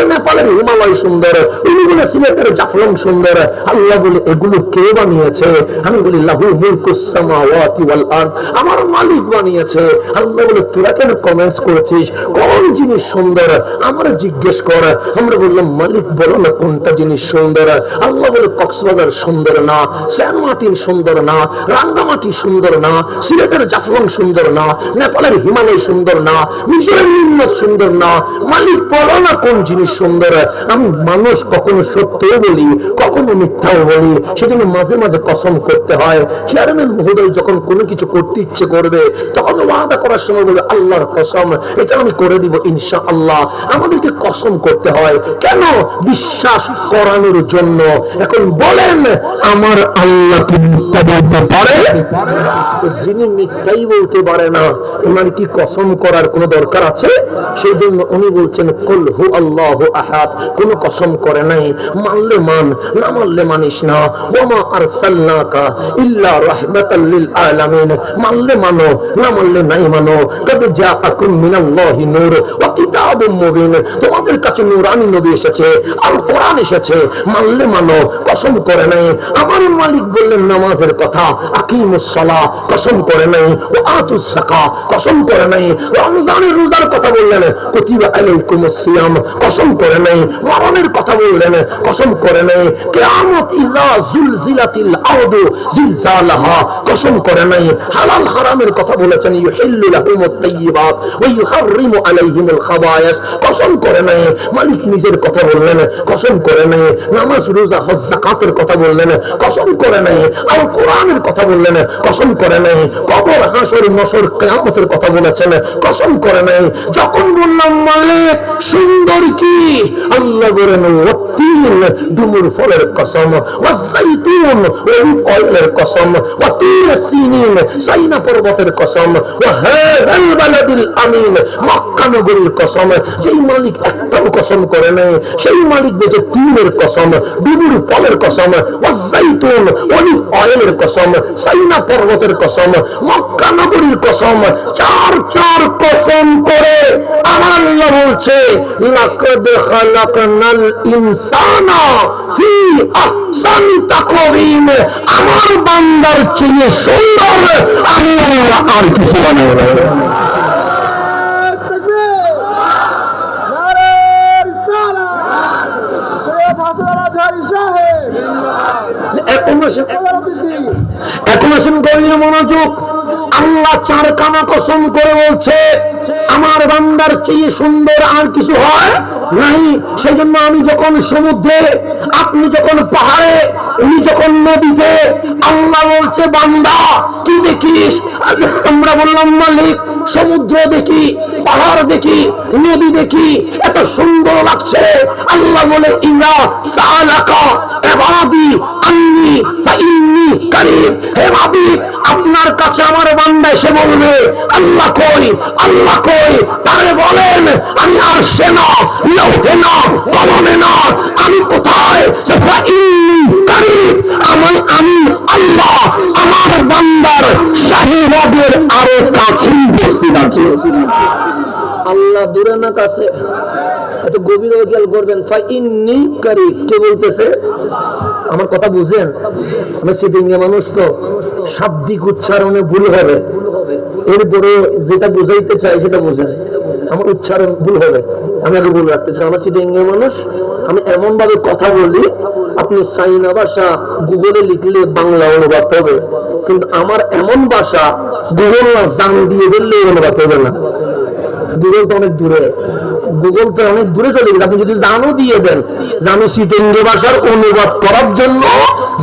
বলে নেপালের হিমালয় সুন্দর, উনি বলে সিলেটের জাফলং সুন্দর। আল্লাহ বলে এগুলো কে বানিয়েছে? আমি বলি লাহু মুলকুস সামাওয়াতি ওয়াল আরদ, আমার মালিক বানিয়েছে। আল্লাহ বলে তোরা কেন কমেন্টস করেছিস? কোন জিনিস সুন্দর আমরা জিজ্ঞেস কর। আমরা বললাম মালিক বলো না কোনটা জিনিস সুন্দর। আল্লাহ বলে কক্সবাজার সুন্দর না, সেন্ট মার্টিন সুন্দর না, রাঙ্গামাটি সুন্দর না, সিলেটের জাফলং সুন্দর না, নেপালের হিমালয় সুন্দর না, মিজোরাম নিম্নত সুন্দর না। মালিক বলো না কোন জিনিস সুন্দর। আমি মানুষ কখনো সত্যও বলি, কখনো মিথ্যাও বলি, সেজন্য মাঝে মাঝে কসম করতে হয়। চেয়ারম্যান মহোদয় যখন কোনো কিছু করতে ইচ্ছে করবে তখন ওয়াদা করার সময় বলে আল্লাহর কসম এটা আমি করে দিব ইনশাআল্লাহ। আমাদেরকে কসম করতে হয় কেন? বিশ্বাস করানোর জন্য। এখন বলেন আমার আল্লাহ কি মিথ্যা বলতে পারে? যিনি মিথ্যাই বলতে পারে না ওনার কি কসম করার কোনো দরকার আছে? সেই জন্য উনি বলছেন কুল হু আল্লাহু আহাদ, কোনো কসম করে নাই। মানলে মান, না মানলে মানিস না। ওমা আরসালনাকা ইল্লা রাহমাতাল লিল আলামিন, মানলে মানো, না মানলে নাই মানো। কদ জাআকুম মিনাল্লাহি নূর ওয়া কিতাবুম মুবিন, তোমাদের কাছে নূরানি নবী এসেছে, আল কোরআন এসেছে, মানলে মানো। কসম করে নাই। আমার মালিক বললেন নামাজের কথা, আকিমুস সালাহ, কসম করে নাই। ওয়া আতুস যাকাত, কসম করে নাই। রমজানের রোজার কথা বললেন, কুতিবা আলাইকুমুস সিয়াম, কসম করে নাই। মরণের কথা বললেন, কসম করে নাই। কিয়ামত ইযা যুলজিলাতিল আরদু জিলজালাহা, কসম করে নাই। হালাল হারামের কথা বলেছেন, ইউহিল্লু লাহুমুত তাইয়্যিবাত ওয়া ইউহাররিমু আলাইহিমুল খাবায়েস, কসম করে নাই। মালিক নিজের কথা বললেন, কসম করে নাই। নামাজ রোজা হজ যাকাতের কথা বললেন, কসম করে নাই। আর কোরআনের কথা বললেন, কসম করে নাই। কবর হাসর নসর কিয়ামতের কথা বলেছেন, কসম করে নাই। যখন বললাম মালিক সুন্দর কি, আল্লাহ বলেন ওয়াতিন, ডুমুর ফলের কসম, ওয়াজাইতুন, অলিভ অয়েলের কসম, ওয়াতিন সিনিন, সাইনা পর্বতের কসম, ওয়া হাযাল বালাদিল আমিন, মক্কা নগরীর কসম। যেই মালিক একটাও কসম করে নাই সেই মালিক বলছে তিনের কসম, ডুমুর ফলের কসম, ওয়াজাইতুন, অলিভ অয়েলের কসম, সাইনা পর্বতের কসম, মক্কা নগরীর কসম। চার চার কসম করে আমার আল্লাহ বলছে লাকাদ খালাকনাল ইনসানা ফি আহসানি তাকওয়িম, আমার বান্দার চেয়ে সুন্দর আমি আল্লাহ আর কিছু বানাই না। এখন আসেন গভীর মনোযোগ। আল্লাহ চারখানা কসম করে বলছে আমার বান্দার চেয়ে সুন্দর আর কিছু হয় নাই। সেই জন্য আমি যখন সমুদ্রে, আপনি যখন পাহাড়ে, উনি যখন নদীতে, আল্লাহ বলছে বান্দা কি দেখিস? আমরা বললাম মালিক সমুদ্র দেখি, পাহাড় দেখি, নদী দেখি, এত সুন্দর লাগছে। আল্লাহ বলে ইন্না সালাকা ইবাদি আন্নী ফাইন্নী কারীব, হে হাবিব আপনার কাছে আমার বান্দা এসে বলবে আল্লাহ কই, আল্লাহ কই, তারে বলেন আমি আরশে না, লৌহে না, কলমে না, আমি কোথায়? ফাইন্নী কারীব, আমি আল্লাহ আমার বান্দার সাহিবাদের আরো কাছেই উপস্থিত আছি। আল্লাহ দূরে না কাছে? একটু গভীর খেয়াল করবেন। ফাইন্নী কারীব কে বলতেছে? আমার কথা বুঝেন? আমি সিটিংয়ে মানুষ তো শাব্দিক উচ্চারণে ভুল হবে, এরপরে যেটা বুঝাইতে চাই সেটা বুঝেন। আমার উচ্চারণ ভুল হবে, আমি আগে ভুল রাখতে চাই। আমার সিটিংয়ে মানুষ, আমি এমন ভাবে কথা বলি আপনি চাইনা ভাষা গুগলে লিখলে বাংলা অনুবাদ হবে, কিন্তু আমার এমন ভাষা গুগল না জান দিয়ে দিলে অনুবাদ হবে না। গুগল তো অনেক দূরে, গুগল তো অনেক দূরে চলে গেছে। আপনি যদি জানও দিয়ে দেন, জানো সিটেঙ্গে ভাষার অনুবাদ করার জন্য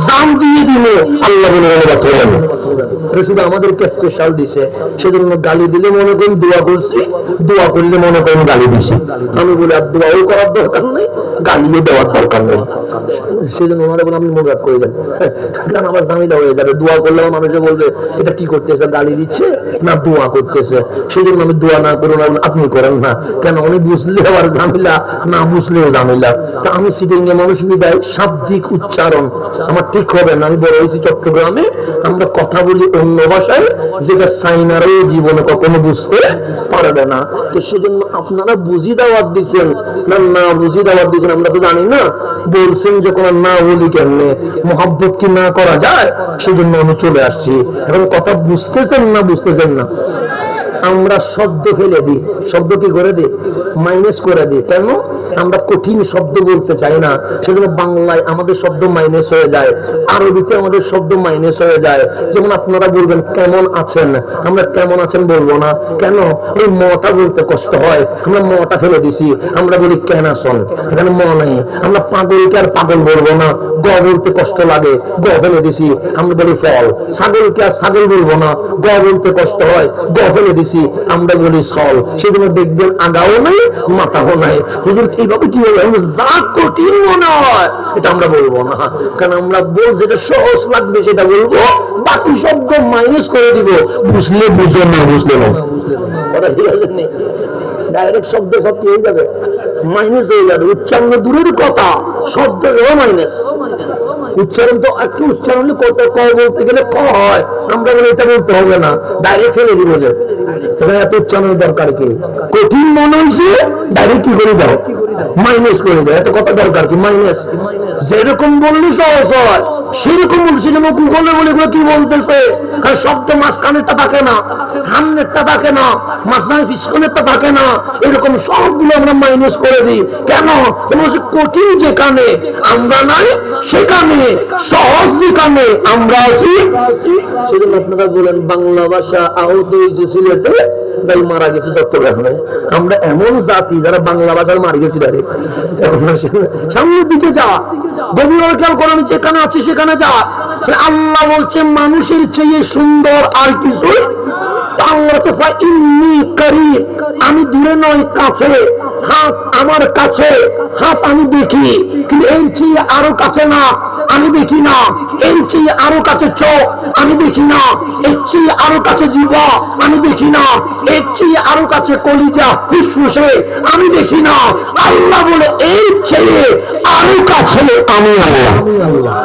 জান দিয়ে দিলে আল্লাহ বলে অনুবাদ হবে না। শুধু আমাদেরকে স্পেশাল দিছে, সেজন্য গালি দিলে মনে করেন দোয়া করছি, দোয়া করলে মনে করেন গালি দিছি। আমি বলি আর দোয়াও করার দরকার নেই, গালিও দেওয়ার দরকার নেই। সেজন্য ওনারা বলে আপনি অনুবাদ করে দেন, কারণ আমার ঝামেলা হয়ে যাবে। দোয়া করলেও মানুষে বলবে এটা কি করতেছে, গালি দিচ্ছে না দোয়া করতেছে। সেই জন্য আমি দোয়া না করুন, আপনি করেন না। কেন? উনি বুঝলে আবার ঝামেলা, না বুঝলেও ঝামেলা। তা আমি সিটিংয়ে মানুষ বিদায় শাব্দিক উচ্চারণ আমার ঠিক হবে না। আমি বড় হয়েছি চট্টগ্রামে, আমরা কথা বলি অন্য ভাষায়, যেটা চাইনারও জীবনে কখনো বুঝতে পারবে না। তো সেজন্য আপনারা বুঝি দাওয়াত দিচ্ছেন না, না বুঝি দাওয়াত দিচ্ছেন আমরা তো জানি না। বলছেন যখন না বলি কেমনে, মোহাব্বত কি না করা যায়? সেজন্য আমি চলে আসছি। এখন কথা বুঝতেছেন না বুঝতেছেন না? আমরা শব্দ ফেলে দিই, শব্দ কি করে দিই? মাইনাস করে দিই। কেন? আমরা কঠিন শব্দ বলতে চাই না, সেজন্য বাংলায় আমাদের শব্দ মাইনাস হয়ে যায়, আরবিতে আমাদের শব্দ মাইনাস হয়ে যায়। যেমন আপনারা বলবেন কেমন আছেন, আমরা কেমন আছেন বলবো না। কেন? ওই মটা বলতে কষ্ট হয়, আমরা মটা ফেলে দিছি, আমরা বলি কেন আছেন, এখানে ম নাই। আমরা পাগলকে আর পাগল বলবো না, গ বলতে কষ্ট লাগে, গ ফেলে দিছি, আমরা বলি ফল। ছাগলকে আর ছাগল বলবো না, গ বলতে কষ্ট হয়, গ ফেলে দিছি, আমরা বলি সল। সেজন্য দেখবেন আগাও নাই মাথাও নাই। হুজুর এইভাবে কি হবে? যা কঠিন মনে হয় এটা আমরা বলবো না, কারণ আমরা বল যেটা সহজ লাগবে সেটা বলবো, বাকি শব্দ মাইনাস করে দিব। বুঝলে বুঝো, না বুঝলে না। কথা ঠিক আছে? ডাইরেক্ট শব্দ সব কি হয়ে যাবে? মাইনাস হয়ে যাবে। উচ্চারণ দূরের কথা, শব্দ মাইনাস। উচ্চারণ তো একটু উচ্চারণ কত ক বলতে গেলে ক হয়, আমরা বলে এটা বলতে হবে না, ডাইরেক্ট ফেলে দিব। যে এখানে এত উচ্চারণের দরকার কি? কঠিন মনে হয়েছে ডাইরেক্ট কি করে দাও? মাইনাস করে দাও। এত কথা দরকার কি? মাইনাস। যেরকম বললে সহজ হয় সেরকম বলছি। যেন গুগলে বলে কি বলতেছে, শব্দ মাঝখানেরটা থাকে না, সামনেরটা থাকে না, মাঝখানে পিছনেরটা থাকে না, এরকম সবগুলো আমরা মাইনাস করে দিই। কেন? কঠিন যেখানে আমরা নাই, সেখানে সহজ যেখানে আমরা আছি। সেজন্য আপনারা বলেন বাংলা ভাষা আহত হয়েছে সিলেটে, যাই মারা গেছে চট্টগ্রামে। আমরা এমন জাতি যারা বাংলা ভাষার মারা গেছি। সামনের দিকে যা, গভীর খেয়াল করো, আমি যেখানে আছি সেখানে যা। আল্লাহ বলছে মানুষের চেয়ে সুন্দর আর কিছু। আমি দূরে নয়, কাছে। হাত আমার কাছে, হাত আমি দেখি, কিন্তু এর চেয়ে আরো কাছে না, আমি দেখি না। এর চেয়ে আরো কাছে চোখ, আমি দেখি না। এর চেয়ে আরো কাছে জিহ্বা, আমি দেখি না। এর চেয়ে আরো কাছে কলিজা, ফুসফুসে, আমি দেখি না। আল্লাহ বলে এর চেয়ে আরো কাছে আমি আল্লাহ।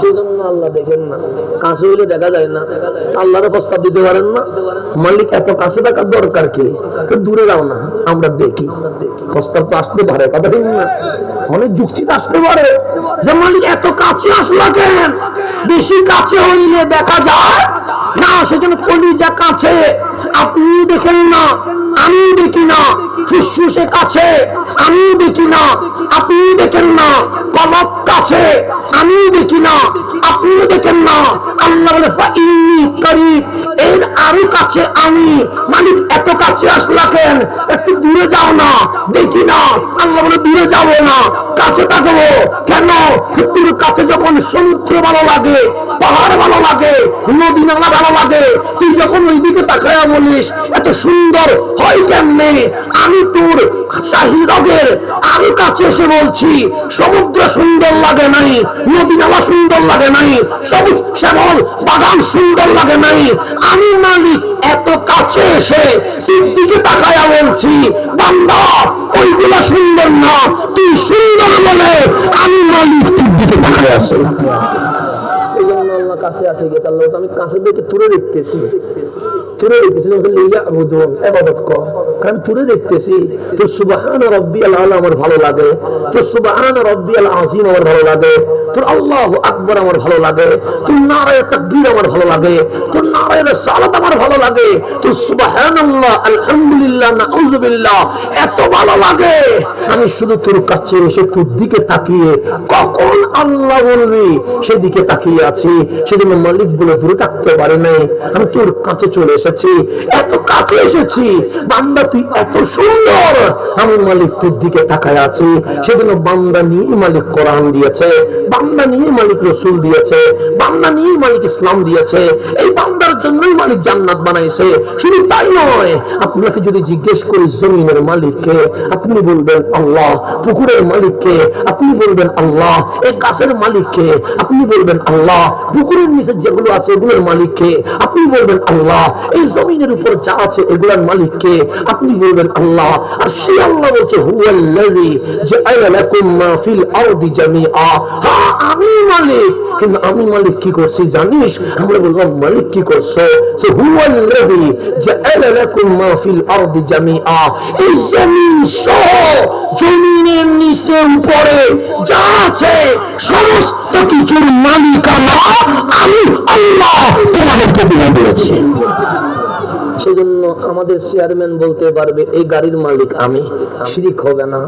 সেজন্য আল্লাহ দেখেন না, কাছে হইলে দেখা যায় না। আল্লাহরে প্রস্তাব দিতে পারেন না, মালিক এত কাছে থাকার দরকার কি? দূরে যাও না, আমরা দেখি। প্রস্তাব তো আসতে পারে, কথা ঠিক না? অনেক যুক্তিতে আসতে পারে যে মালিক এত কাছে আসলা কেন? বেশি কাছে হইলে দেখা যায় না। সেজন্য কলিজা কাছে, আপনি দেখেন না, আমি দেখি না। ফুসফুসে কাছে, আমি দেখি না, আপনি দেখেন না। কলব কাছে, আমি দেখি না, আপনিও দেখেন না। আল্লাহ বলে ফাইন্নী করিব, এর আরো কাছে আমি। মালিক এত কাছে আসলা কেন? একটু দূরে যাও না, দেখি না। আল্লাহ বলে দূরে যাবো না, কাছে থাকবো। কেন? তোর কাছে যখন সমুদ্র ভালো লাগে, পাহাড় ভালো লাগে, নদী নালা ভালো লাগে, তুই যখন ওই দিকে তাকায়া বলিস এত সুন্দর হয় কেমনে? আমি তোর শাহিরগের আরো কাছে এসে বলছি সমুদ্র সুন্দর লাগে নাই, নদী নালা সুন্দর লাগে নাই, সবুজ শ্যামল বাগান সুন্দর লাগে নাই। আমি মালিক এত কাছে এসে তোর দিকে তাকায়া বলছি বান্দা ওইগুলা সুন্দর না, তুই সুন্দর বলে আমি মালিক তোর দিকে তাকায় আসে। কাছে আসে গেছে আল্লাহ, আমি কাছে দেখে তুলে দেখতেছি, তুলে দেখতেছি ইবাদত কর, কারণ তুলে দেখতেছি তোর সুবহান রাব্বিয়াল আলা আমার ভালো লাগে, তোর সুবহান রাব্বিয়াল আযীম আমার ভালো লাগে, তোর আল্লাহু আকবার আমার ভালো লাগে, তোর নারায়ে তাকবীর আমার ভালো লাগে, তোর নারায়ে রিসালাত আমার ভালো লাগে, তোর সুবহানাল্লাহ আলহামদুলিল্লাহ নাউযুবিল্লাহ এত ভালো লাগে। আমি শুধু তোর কাছে এসে তোর দিকে তাকিয়ে কখন আল্লাহ বলবি সেদিকে তাকিয়ে আছি। সেজন্য মালিক বলে দূরে থাকতে পারে নাই, আমি তোর কাছে চলে এসেছি, এত কাছে এসেছি। বান্দা তুই এত সুন্দর, আমি মালিক তোর দিকে তাকায় আছি। সেজন্য বান্দা নিয়ে মালিক কোরআন দিয়েছে, বান্দা নিয়ে মালিক রসুল দিয়েছে, বান্দা নিয়ে মালিক ইসলাম দিয়েছে। এই বান্দার জন্যই মালিক জান্নাত বানাইছে। শুধু তাই নয়, আপনাকে যদি জিজ্ঞেস করি জমিনের মালিককে, আপনি বলবেন আল্লাহ। পুকুরের মালিককে, আপনি বলবেন আল্লাহ। এই গাছের মালিককে, আপনি বলবেন আল্লাহ। পুকুরের নিচে যেগুলো আছে এগুলোর মালিককে, আপনি বলবেন আল্লাহ। এই জমিনের উপর যা আছে এগুলার মালিক কে? আপনি বলবেন আল্লাহ। আর সেই আল্লাহ বলছে হুয়াল্লাযী জাআলা লাকুম মা ফিল আরদি জামিআ। হ্যাঁ আমি মালিক, কিন্তু আমি মালিক কি করছি জানিস? আমরা বললাম মালিক কি করছো? সে হুয়াল্লাযী জাআলা লাকুম মা ফিল আরদি জামিআ। এই জমিন সহ জমিনের নিচে উপরে যা আছে সমস্ত কিছুর মালিকানা আমি আল্লাহ তোমাদেরকে দিয়ে দিয়েছি। সেজন্য আমাদের চেয়ারম্যান বলতে পারবে এই গাড়ির মালিক আমি, শিরিক হবে না।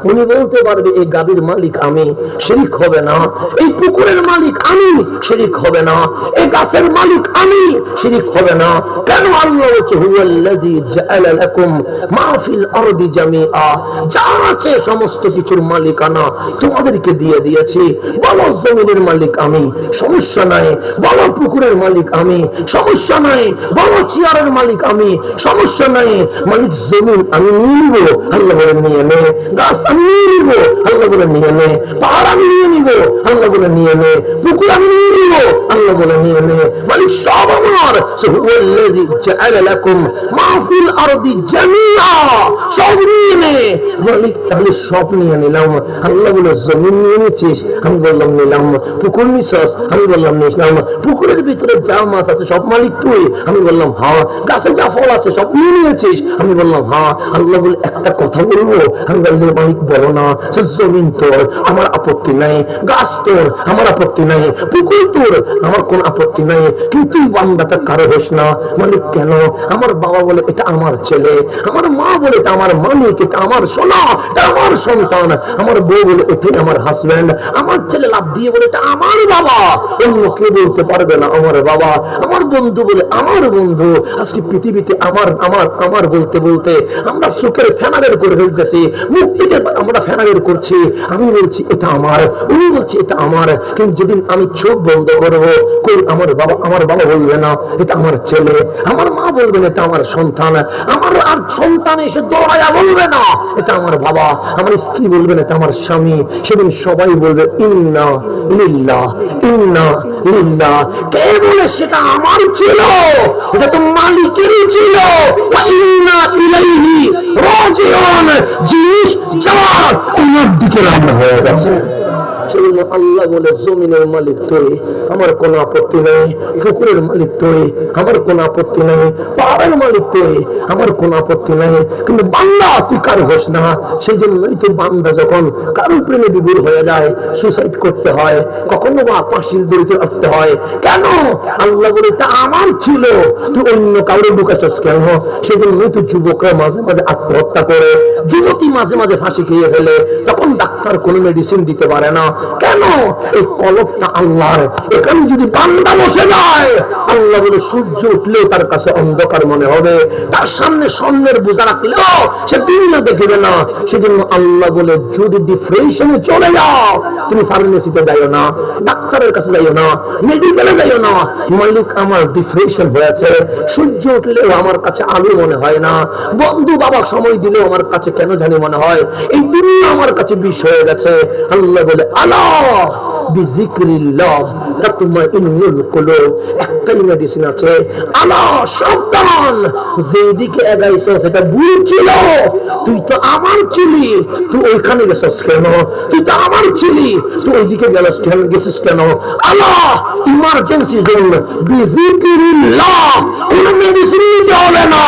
উনি বলতে পারবে এই গাড়ির মালিক আমি, শিরিক হবে না। এই পুকুরের মালিক আমি, শিরিক হবে না। এই গাছের মালিক আমি, শিরিক হবে না। কেন? আল্লাহ বলছে হুয়াল্লাযী জাআলা লাকুম মা ফিল আরদি জামিআ। যা আছে সমস্ত কিছুর মালিকানা তোমাদেরকে দিয়ে দিয়েছি। বলো জমিনের মালিক আমি, সমস্যা নাই। বলো পুকুরের মালিক আমি, সমস্যা নাই। বলো চেয়ারের মালিক আমি, সমস্যা নাই। মালিক জমিন আমি নিয়ে নিব, আল্লাহ বলে নিয়ে নে। গাছ আমি নিয়ে নিব, আল্লাহ বলে নিয়ে নে। পাহাড় আমি নিয়ে নিব, আল্লাহ বলে নিয়ে নে। পুকুর আমি নিয়ে নিব, আল্লাহ বলে নিয়ে নে। মালিক সব আমার। হুয়াল্লাযী জাআলা লাকুম মা ফিল আরদি জামিআ। সব নিয়ে নে। মালিক তাহলে সব নিয়ে নিলাম। আল্লাহ বলে জমিন নিয়ে নিয়েছিস? আমি বললাম নিলাম। পুকুর নিছস? আমি বললাম নিলাম। পুকুরের ভিতরে যা মাছ আছে সব মালিক তুই? আমি বললাম হ্যাঁ। গাছে যা ফল আছে সব নিয়ে নিয়েছিস? আমি বললাম হ্যাঁ। আল্লাহ বলে একটা কথা বলবো? আমি বললাম মালিক বলো না। সে জমিন তোর, আমার আপত্তি নাই। গাছ তোর, আমার আপত্তি নাই। পুকুর তোর, আমার কোন আপত্তি নাই। কিন্তু তুই বান্দাটা কারো হোস না। মালিক কেন? আমার বাবা বলে এটা আমার ছেলে, আমার মা বলে এটা আমার মালিক, এটা আমার সোনা, এটা আমার সন্তান, আমার বউ বলে এটাই আমার হাজব্যান্ড, আমার ছেলে লাভ দিয়ে বলে এটা আমার বাবা, অন্য কেউ বলতে পারবে না আমার বাবা। আমার বন্ধু বলে আমার বন্ধু। আজকে পৃথিবীতে আমার আমার আমার বলতে বলতে আমরা চোখের ফেনারের করে ফেলতেছি, মুখ থেকে আমরা ফেনারের করছি। আমি বলছি এটা আমার, উনি বলছি এটা আমার। কিন্তু যেদিন আমি চোখ বন্ধ করবো, কই আমার বাবা বলবে না এটা আমার ছেলে, আমার মা বলবে না এটা আমার সন্তান, আমার আর সন্তান এসে দৌড়ায়া বলবে না এটা আমার বাবা, আমার স্ত্রী বলবে না এটা আমার স্বামী। সেদিন সবাই বলবে ইন্না লিল্লাহ ইন্না লিল্লাহ। কে বলে সেটা আমার ছিল? এটা তো মালিকেরই ছিল। ওয়া ইন্না ইলাইহি রাজিউন। জিনিস যার ওনার দিকে রান্না হয়ে গেছে। সেজন্য আল্লাহ বলে জমিনের মালিক তুই, আমার কোনো আপত্তি নাই। পুকুরের মালিক তুই, আমার কোনো আপত্তি নাই। পাহাড়ের মালিক তুই, আমার কোনো আপত্তি নাই। কিন্তু বান্দা তুই কারো হোস না। সেই জন্যই তো বান্দা যখন কারোর প্রেমে বিভোর হয়ে যায়, সুসাইড করতে হয়, কখনো বা ফাঁসির দড়িতে রাখতে হয়। কেন? আল্লাহ বলে এটা আমার ছিল, তুই অন্য কাউরে ঢুকাচ্ছিস কেন? সেই জন্যই তো যুবকরা মাঝে মাঝে আত্মহত্যা করে, যুবতী মাঝে মাঝে ফাঁসি খেয়ে ফেলে। তখন ডাক্তার কোনো মেডিসিন দিতে পারে না। কেন? এই কলবটা আল্লাহর। এখানে যদি বান্দা বসে যায়, আল্লাহ বলে সূর্য উঠলেও তার কাছে অন্ধকার মনে হবে, তার সামনে স্বর্ণের বোঝা রাখলেও সে দুনিয়া দেখবে না। সেজন্য আল্লাহ বলে যদি ডিপ্রেশনে চলে যাও, তুমি ফার্মেসিতে যাইও না, ডাক্তারের কাছে যাইও না, মেডিকেলে যাইও না। মালিক আমার ডিপ্রেশন হয়েছে, সূর্য উঠলেও আমার কাছে আলো মনে হয় না, বন্ধু বাবা সময় দিলেও আমার কাছে কেন জানি মনে হয় এই দুনিয়া আমার কাছে বিষ হয়ে গেছে। আল্লাহ বলে আল্লাহ বিজিক্রিল্লাহ তাতমাইন্নুল কুলুব। একটাই মেডিসিন আছে, আল্লাহ সাবধান, যেদিকে এগাইছ সেটা ভুল ছিল। তুই তো আমার ছিলি, তুই ওইখানে গেছিস কেন? তুই তো আমার ছিলি, তুই ওইদিকে গেছিস কেন? আল্লাহ ইমার্জেন্সি জোন বিজিক্রিল্লাহ। কোন মেডিসিন নিতে হবে না।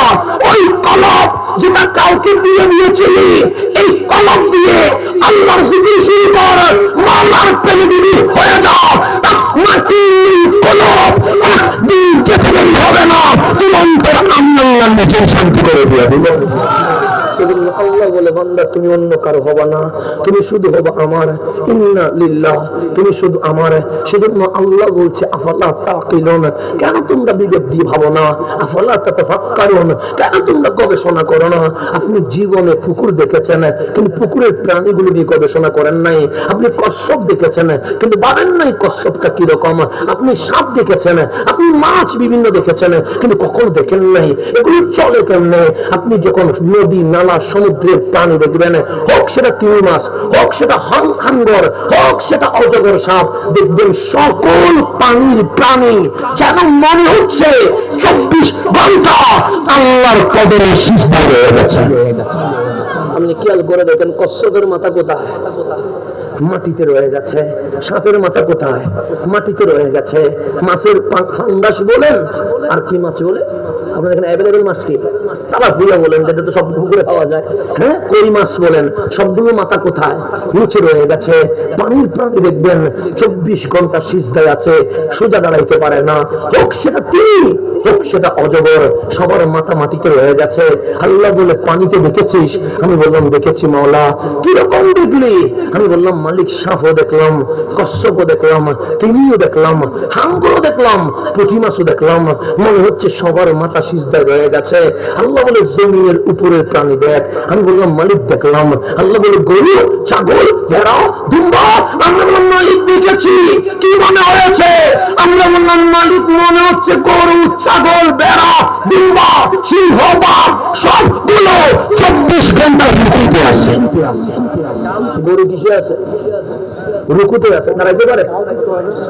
ওই কলব যেটা কাউকে দিয়ে দিয়েছিলি, এই কলব দিয়ে আল্লাহর জিকির শুরু কর, মাওলার প্রেমে দিবি হয়ে যাও। মাটি কলব একদিন যেতে দেরি হবে না, তুমি অন্তর আল্লাহর নিচে শান্তি করে দিয়ে দিবে। সেজন্য আল্লাহ বলে বান্দা তুমি অন্য কারো হবা না, তুমি শুধু হবা আমার। ইন্না লিল্লাহ, তুমি শুধু আমার। সেজন্য আল্লাহ বলছে আফালা তাকিলুন, কেন তোমরা বিবেক দিয়ে ভাবো না? আফালা তাতাফাক্কারুন, কেন তোমরা গবেষণা করো না? আপনি জীবনে পুকুর দেখেছেন, কিন্তু পুকুরের প্রাণীগুলো নিয়ে গবেষণা করেন নাই। আপনি কচ্ছপ দেখেছেন, কিন্তু ভাবেন নাই কচ্ছপটা কিরকম। আপনি সাপ দেখেছেন, আপনি মাছ বিভিন্ন দেখেছেন, কিন্তু কখনো দেখেন নাই এগুলো চলে কেমনে। আপনি যখন নদী নালা সমুদ্রের প্রাণী দেখবেন, হোক সেটা তিমি মাছ, হোক সেটা হাঙ্গর, হোক সেটা অজগর সাপ, দেখবেন সকল পানির প্রাণী যেন মনে হচ্ছে 24 ঘন্টা আল্লাহর কদরে সিজদায় রয়ে গেছে। আপনি খেয়াল করে দেখেন কচ্ছপের মাথা কোথায়? মাটিতে রয়ে গেছে। সাপের মাথা কোথায়? মাটিতে রয়ে গেছে। মাছের ফান্দাস বলেন আর কি মাছ বলে আপনার এখানে অ্যাভেলেবেল মাছ কি? তারা ভুলে বলেন, এটা তো সব পুকুরে পাওয়া যায়। হ্যাঁ, কই মাছ বলেন, সবগুলো মাথা কোথায়? নিচে রয়ে গেছে। পানির প্রাণী দেখবেন 24 ঘন্টা সিজদায় আছে, সোজা দাঁড়াইতে পারে না। হোক সেটা তিনি, হোক সেটা অজগর, সবার মাথা মাটিতে রয়ে গেছে। আল্লাহ বলে পানিতে দেখেছিস? আমি বললাম দেখেছি মাওলা। কিরকম দেখলি? আমি বললাম মালিক সাপও দেখলাম, কচ্ছপও দেখলাম, তিমিও দেখলাম, হাঙ্গরও দেখলাম, পুঁটি মাছও দেখলাম। মনে হচ্ছে সবার মাথা সিজদায় রয়ে গেছে। আল্লাহ বলে জমিনের উপরের প্রাণী দেখ। আমি বললাম মালিক দেখলাম। আল্লাহ বলে গরু, ছাগল, ভেড়া, দুম্বা। আমরা বললাম মালিক দেখেছি, কি মনে হয়েছে? আমরা বললাম মালিক মনে হচ্ছে গরু, ছাগল, ভেড়া, দুম্বা, সিংহ, বাঘ সবগুলো 24 ঘন্টা রুকুতে আছে। গরু কিসে আছে? রুকুতে আছে, দাঁড়াইতে পারে।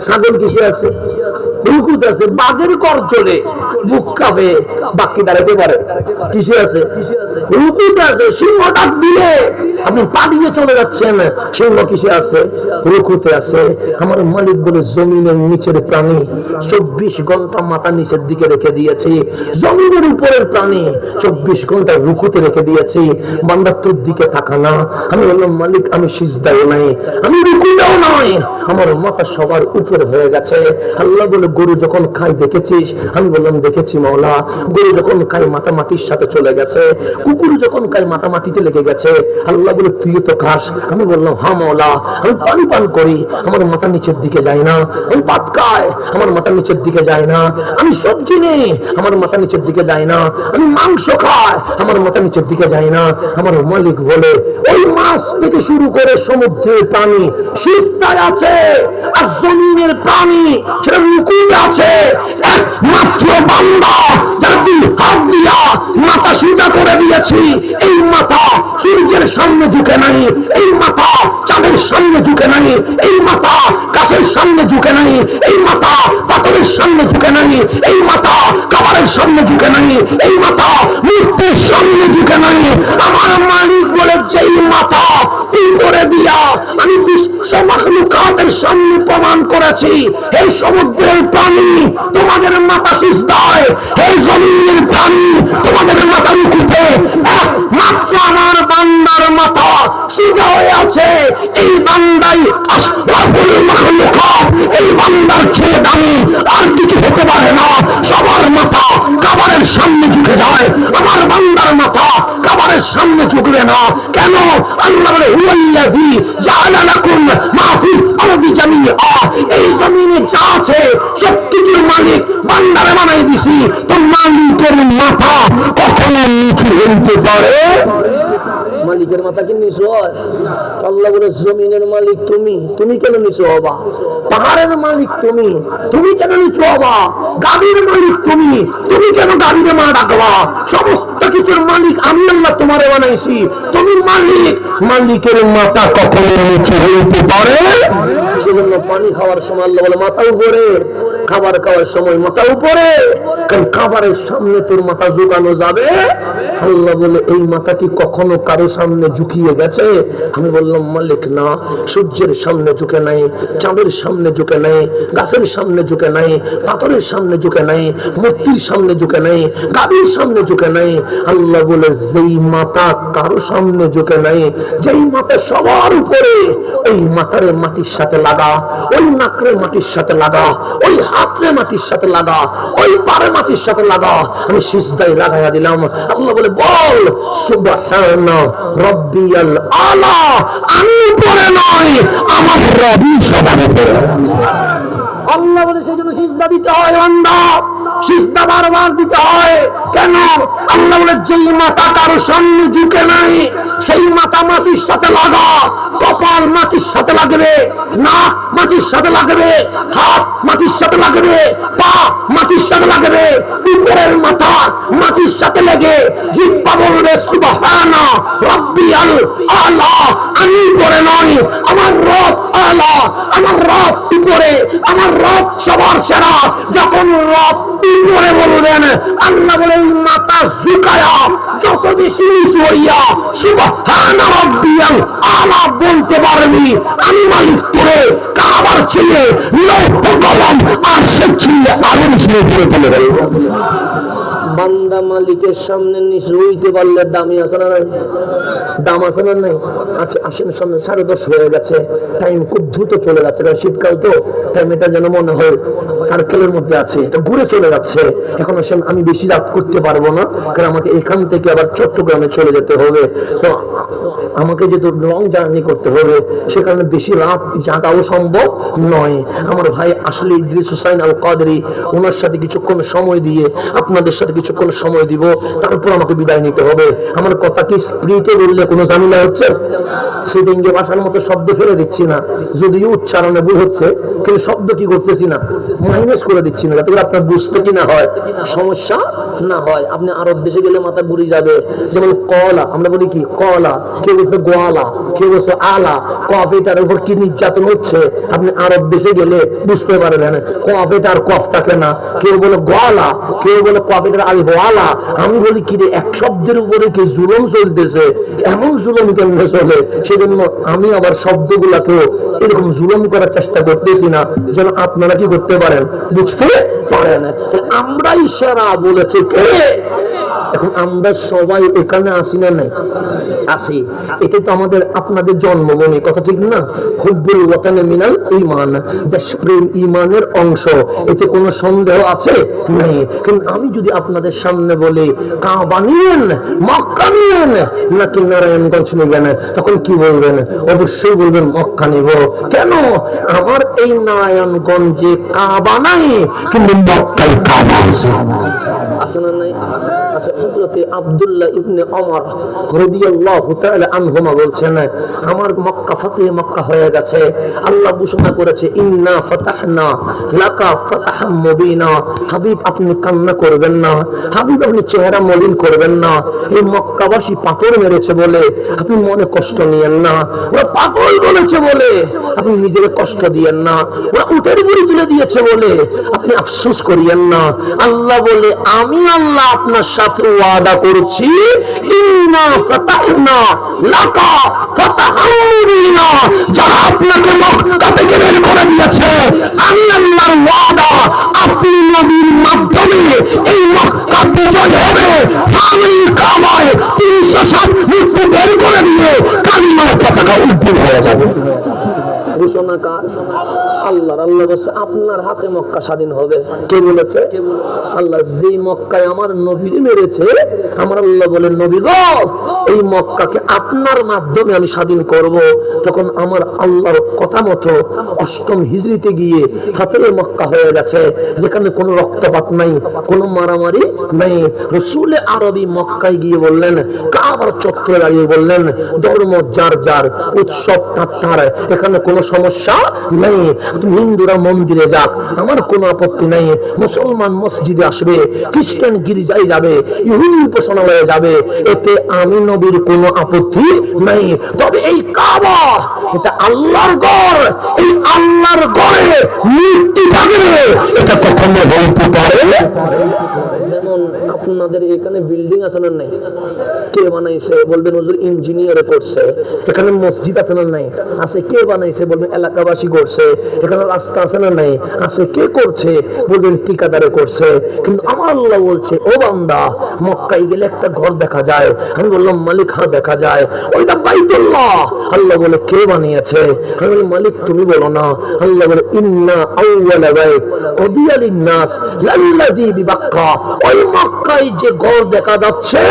ছাগল কিসে আছে? রুকুতে আছে। বাঘের গর্জনে বুক কাঁপে, বাকি দাঁড়াইতে পারে। কিসে আছে? রুকুতে আছে। সিংহ ডাক দিলে আপনি পালিয়ে চলে যাচ্ছেন, সিংহ কিসে আছে? রুকুতে আছে। আমার মালিক বলে জমিনের নিচের প্রাণী 24 ঘন্টা মাথা নিচের দিকে রেখে দিয়েছি, জমিনের উপরের প্রাণী 24 ঘন্টা রুকুতে রেখে দিয়েছি। বান্দা তোর দিকে তাকা না। আমি বললাম মালিক আমি সিজদায় নাই, আমি রুকুতেও নাই, আমার মাথা সবার উপর হয়ে গেছে। আল্লাহ বলে গরু যখন খাই দেখেছিস? আমি বললাম দেখেছি মাওলা। গরু যখন খাই মাথা মাটির সাথে চলে গেছে, কুকুর যখন খাই মাথা মাটিতে লেগে গেছে। আল্লাহ বলে তুইও তো খাস? আমি বললাম হ্যাঁ মাওলা, আমি পানি পান করি, আমার মাথা নিচের দিকে যায় না। আমি ভাত খাই, আমার মাথা নিচের দিকে যায় না। আমি সবজি নেই, আমার মাথা নিচের দিকে যায় না। আমি মাংস খাই, আমার মাথা নিচের দিকে যায় না। আমার মালিক বলে ওই মাছ থেকে শুরু করে সমুদ্রের প্রাণী সিজদায় আছে, আর জমিনের প্রাণী সেটা রুকুতে আছে। একমাত্র বান্দা যার দুই হাত দিয়া মাথা সোজা করে দিয়েছি, এই মাথা সূর্যের সামনে ঝুঁকে নাই, এই মাথা চাঁদের সামনে ঝুঁকে নাই, এই মাথা গাছের সামনে ঝুঁকে নাই, এই মাথা পাথরের সামনে ঝুঁকে নাই, এই মাথা খাবারের সামনে ঝুঁকে নাই, এই মাথা মৃত্যুর সামনে ঝুঁকে নাই। আমার মালিক বলে যেই মাথা করে দিয়া আমি বিশ্ব মাখলুকাতের সামনে প্রমাণ করেছি, এই সমুদ্রের প্রাণী তোমাদের মাথা সিজদায়, এই জমিনের প্রাণী তোমাদের মাথা রুকুতে, একমাত্র আমার বান্দার মাথা সোজা হয়ে আছে। এই বান্দাই আশরাফুল মাখলুকাত, এই বান্দার চেয়ে দামি আর কিছু হতে পারে না। সবার মাথা খাবারের সামনে ঝুঁকে যায়, আমার বান্দার মাথা খাবারের সামনে ঝুঁকবে না। কেন? আল্লাহ বলে হুয়াল্লাযী জাআলা লাকুম মা ফিল আরদি জামিআ, এই জমিনে যা আছে সবকিছুর মালিক বান্দারে বানাই দিছি। তো মালিকের মাথা কখনো নিচু হইতে পারে? মালিকের মাথা কি নিচু হয়? আল্লাহ বলে জমিনের মালিক তুমি, তুমি কেন নিচু হবা? পাহাড়ের মালিক তুমি, তুমি কেন নিচু হবা? গাড়ির মালিক তুমি, তুমি কেন গাড়িতে মা ডাকবা? সমস্ত কিছুর মালিক আমি আল্লাহ তোমারে বানাইছি, তুমি মালিক। মালিকের মাথা কখনো নিচু হইতে পারে? সেজন্য পানি খাওয়ার সময় আল্লাহ বলে মাথা উপরে, খাবার খাওয়ার সময় মাথা উপরে, কারণ খাবারের সামনে তোর মাথা ঝুঁকানো যাবে। আল্লাহ বলে এই মাথাটি কখনো কারো সামনে ঝুঁকিয়ে গেছে? আমি বললাম মালিক না, সূর্যের সামনে ঝুঁকে নাই, চাঁদের সামনে ঝুঁকে নাই, গাছের সামনে ঝুঁকে নাই, পাথরের সামনে ঝুঁকে নাই, মূর্তির সামনে ঝুঁকে নাই, গাভীর সামনে ঝুঁকে নাই। আল্লাহ বলে যেই মাথা কারো সামনে ঝুঁকে নাই, যেই মাথা সবার উপরে, ওই মাথারে মাটির সাথে লাগা, ওই নাকরে মাটির সাথে লাগা, ওই হাতরে মাটির সাথে লাগা, ওই পারে মাটির সাথে লাগা, আমি সিজদায় লাগাইয়া দিলাম। আল্লাহ বলে বল সুবহানা রাব্বিয়াল আলা, আমি উপরে নয়, আমার রবি সবার উপরে। আল্লাহ বলে সেই জন্য সিজদা দিতে হয় বান্দা, সিজদা বারবার দিতে হয়। কেন? আল্লাহ বলে যেই মাথা কারো সামনে ঝুঁকে নাই, সেই মাথা মাটির সাথে লাগা, কপাল মাটির সাথে লাগবে, নাক মাটির সাথে লাগবে, হাত মাটির সাথে লাগবে, পা মাটির সাথে লাগবে, উপরের মাথা মাটির সাথে লেগে জিহ্বা বলবে সুবহানা রাব্বিয়াল আলা, আমি উপরে নয়, আমার রব আলা, আমার রব উপরে, আমার রব সবার সেরা। যখন রব উপরে বলবেন, আল্লাহ বলেন মাথা ঝুঁকায়া যত বেশি হইয়া সুবহানা রাব্বিয়াল আলা বলতে পারবি, আমি মালিক তোরে কাবার ছেলে লৌহ কলম আর সে ছিলে আগুন ছেলে করে ফেলে দেয়। বান্দা মালিকের সামনে নিচে হইতে পারলে দামি আছে না নাই? দাম আছে না নাই? আচ্ছা আসেন, সামনে 10:30 হয়ে গেছে, টাইম খুব দ্রুত চলে যাচ্ছে। শীতকাল তো টাইম এটা যেন মনে হয় সার্কেলের মধ্যে আছে, এটা ঘুরে চলে যাচ্ছে। এখন আসেন, আমি বেশি রাত করতে পারবো না, কারণ আমাকে এখান থেকে আবার চট্টগ্রামে চলে যেতে হবে। তো আমাকে যেহেতু লং জার্নি করতে হবে, সে কারণে বেশি রাত জাগাও সম্ভব নয়। আমার ভাই আসলে ইদ্রিস হুসাইন আল কাদরি, ওনার সাথে কিছুক্ষণ সময় দিয়ে আপনাদের সাথে কিছুক্ষণ সময় দিব, তারপর আমাকে বিদায় নিতে হবে। আমার কথা কি স্প্রিটে বললে কোনো ঝামেলা হচ্ছে? সিডিঙ্গে ভাষার মতো শব্দ ফেলে দিচ্ছি না, যদিও উচ্চারণে ভুল হচ্ছে, কিন্তু শব্দ কি করতেছি না, মাইনাস করে দিচ্ছি না, যাতে করে আপনার বুঝতে কি না হয়, সমস্যা না হয়। আপনি আরব দেশে গেলে মাথা ঘুরে যাবে। যেমন কলা, আমরা বলি কি কলা, কেউ বলছে গোয়ালা, কেউ বলছে আলা, কফেটার উপর কি নির্যাতন হচ্ছে আপনি আরব দেশে গেলে বুঝতে পারবেন। কফেটার কফ থাকে না, কেউ বলে গোয়ালা, কেউ বলে কফেটার আল গোয়ালা। আমি বলি কি রে, এক শব্দের উপরে কি জুলুম চলতেছে, এমন জুলুম কেমনে চলে? সেজন্য আমি আবার শব্দগুলাকেও এরকম জুলুম করার চেষ্টা করতেছি না, যেন আপনারা কি করতে পারেন, বুঝতে পারেন। আমরাই সেরা বলেছে কে? এখন আমরা সবাই এখানে আসি না নাই? আসি। এটা তো আমাদের আপনাদের জন্মভূমি, কথা ঠিক না? হুব্বুল ওয়াতানে মিনাল ঈমান, দেশপ্রেম ঈমানের অংশ, এতে কোনো সন্দেহ আছে নেই। কিন্তু আমি যদি আপনাদের সামনে বলি কাবা নিয়েন, মক্কা নিয়েন, নাকি নারায়ণগঞ্জ নেবেন, তখন কি বলবেন? অবশ্যই বলবেন মক্কা নিব। কেন? আমার এই নারায়ণগঞ্জে কাবা নাই, কিন্তু মক্কায় কাবা আছে। আছে না নাই? আছে। হযরতে আব্দুল্লাহ ইবনে ওমর রাদিয়াল্লাহু তাআলা আনহুমা বলছেন, আমার মক্কা ফতহ মক্কা হয়ে গেছে, আল্লাহ ঘোষণা করেছে ইন্না ফাতাহনা লাকা ফাতাহাম মুবিনা। হাবিব আপনি কান্না করবেন না, হাবিব আপনি চেহারা মলিন করবেন না। এই মক্কাবাসী পাথর মেরেছে বলে আপনি মনে কষ্ট নিয়েন না, ওরা পাগল বলেছে বলে আপনি নিজেকে কষ্ট দিয়েন না, ওরা উটের বুড়ি তুলে দিয়েছে বলে আপনি আফসোস করিয়েন না। আল্লাহ বলে আমি আল্লাহ আপনার সাথে ওয়াদা করছি, ইন্না ফাতাহনা লাকা ফাতাহাম মুবিনা। যারা আপনাকে মক্কা থেকে বের করে দিয়েছে, আমি আল্লাহর ওয়াদা আপনি নবীর মাধ্যমে এই মক্কা বিজয় হবে। আমি কাবায় 360 মূর্তি বের করে দিয়ে কালিমার পতাকা উদ্দিন হয়ে যাবে। ঘোষণা কার? আল্লাহর। আল্লাহ বলছে আপনার হাতে মক্কা স্বাধীন হবে। কে বলেছে? আল্লাহ। যে মক্কায় আমার নবীরে মেরেছে, আমার আল্লাহ বলেন নবী গো, এই মক্কাকে আপনার মাধ্যমে আমি স্বাধীন করব। তখন আমার আল্লাহর কথা মতো 8ম হিজরিতে গিয়ে ফাতহে মক্কা হয়ে গেছে, যেখানে কোনো রক্তপাত নাই, কোনো মারামারি নাই। রাসূল আরবি মক্কায় গিয়ে বললেন, কাবার চত্বরে দাঁড়িয়ে বললেন, ধর্ম যার যার, উৎসব তার, এখানে কোনো সমস্যা নেই। হিন্দুরা মন্দিরে যাক, আমার কোনো আপত্তি নাই। মুসলমান মসজিদে আসবে, খ্রিস্টান গির্জায় যাবে, ইহুদি উপাসনালয়ে যাবে, এতে আমি নবীর কোনো আপত্তি নাই। তবে এই কাবা এটা আল্লাহর ঘর, এই আল্লাহর ঘরে মূর্তি থাকবে, এটা কখনো বলতে পারে। যেমন আপনাদের এখানে বিল্ডিং আছে না নাই? কে বানাইছে? বলবেন হুজুর ইঞ্জিনিয়ার করছে। এখানে মসজিদ আছে না নাই? আছে। কে বানাইছে? বলবেন এলাকাবাসী করছে। এখানে রাস্তা আছে না নাই? আছে। কে করছে? বলবেন ঠিকাদারে করছে। কিন্তু আমার আল্লাহ বলছে, ও বান্দা, মক্কায় গেলে একটা ঘর দেখা যায়। আমি বললাম মালিক, হ্যাঁ দেখা যায়, ওইটা বাইতুল্লাহ। আল্লাহ বলে কে বানিয়েছে? আমি বলি মালিক তুমি বলো না। আল্লাহ বলে ইন্না আউওয়ালা বাইত কুদিয়া লিন-নাস লাল্লাযী বিবাক্কা। ওই মক্কায় যে ঘর দেখা যাচ্ছে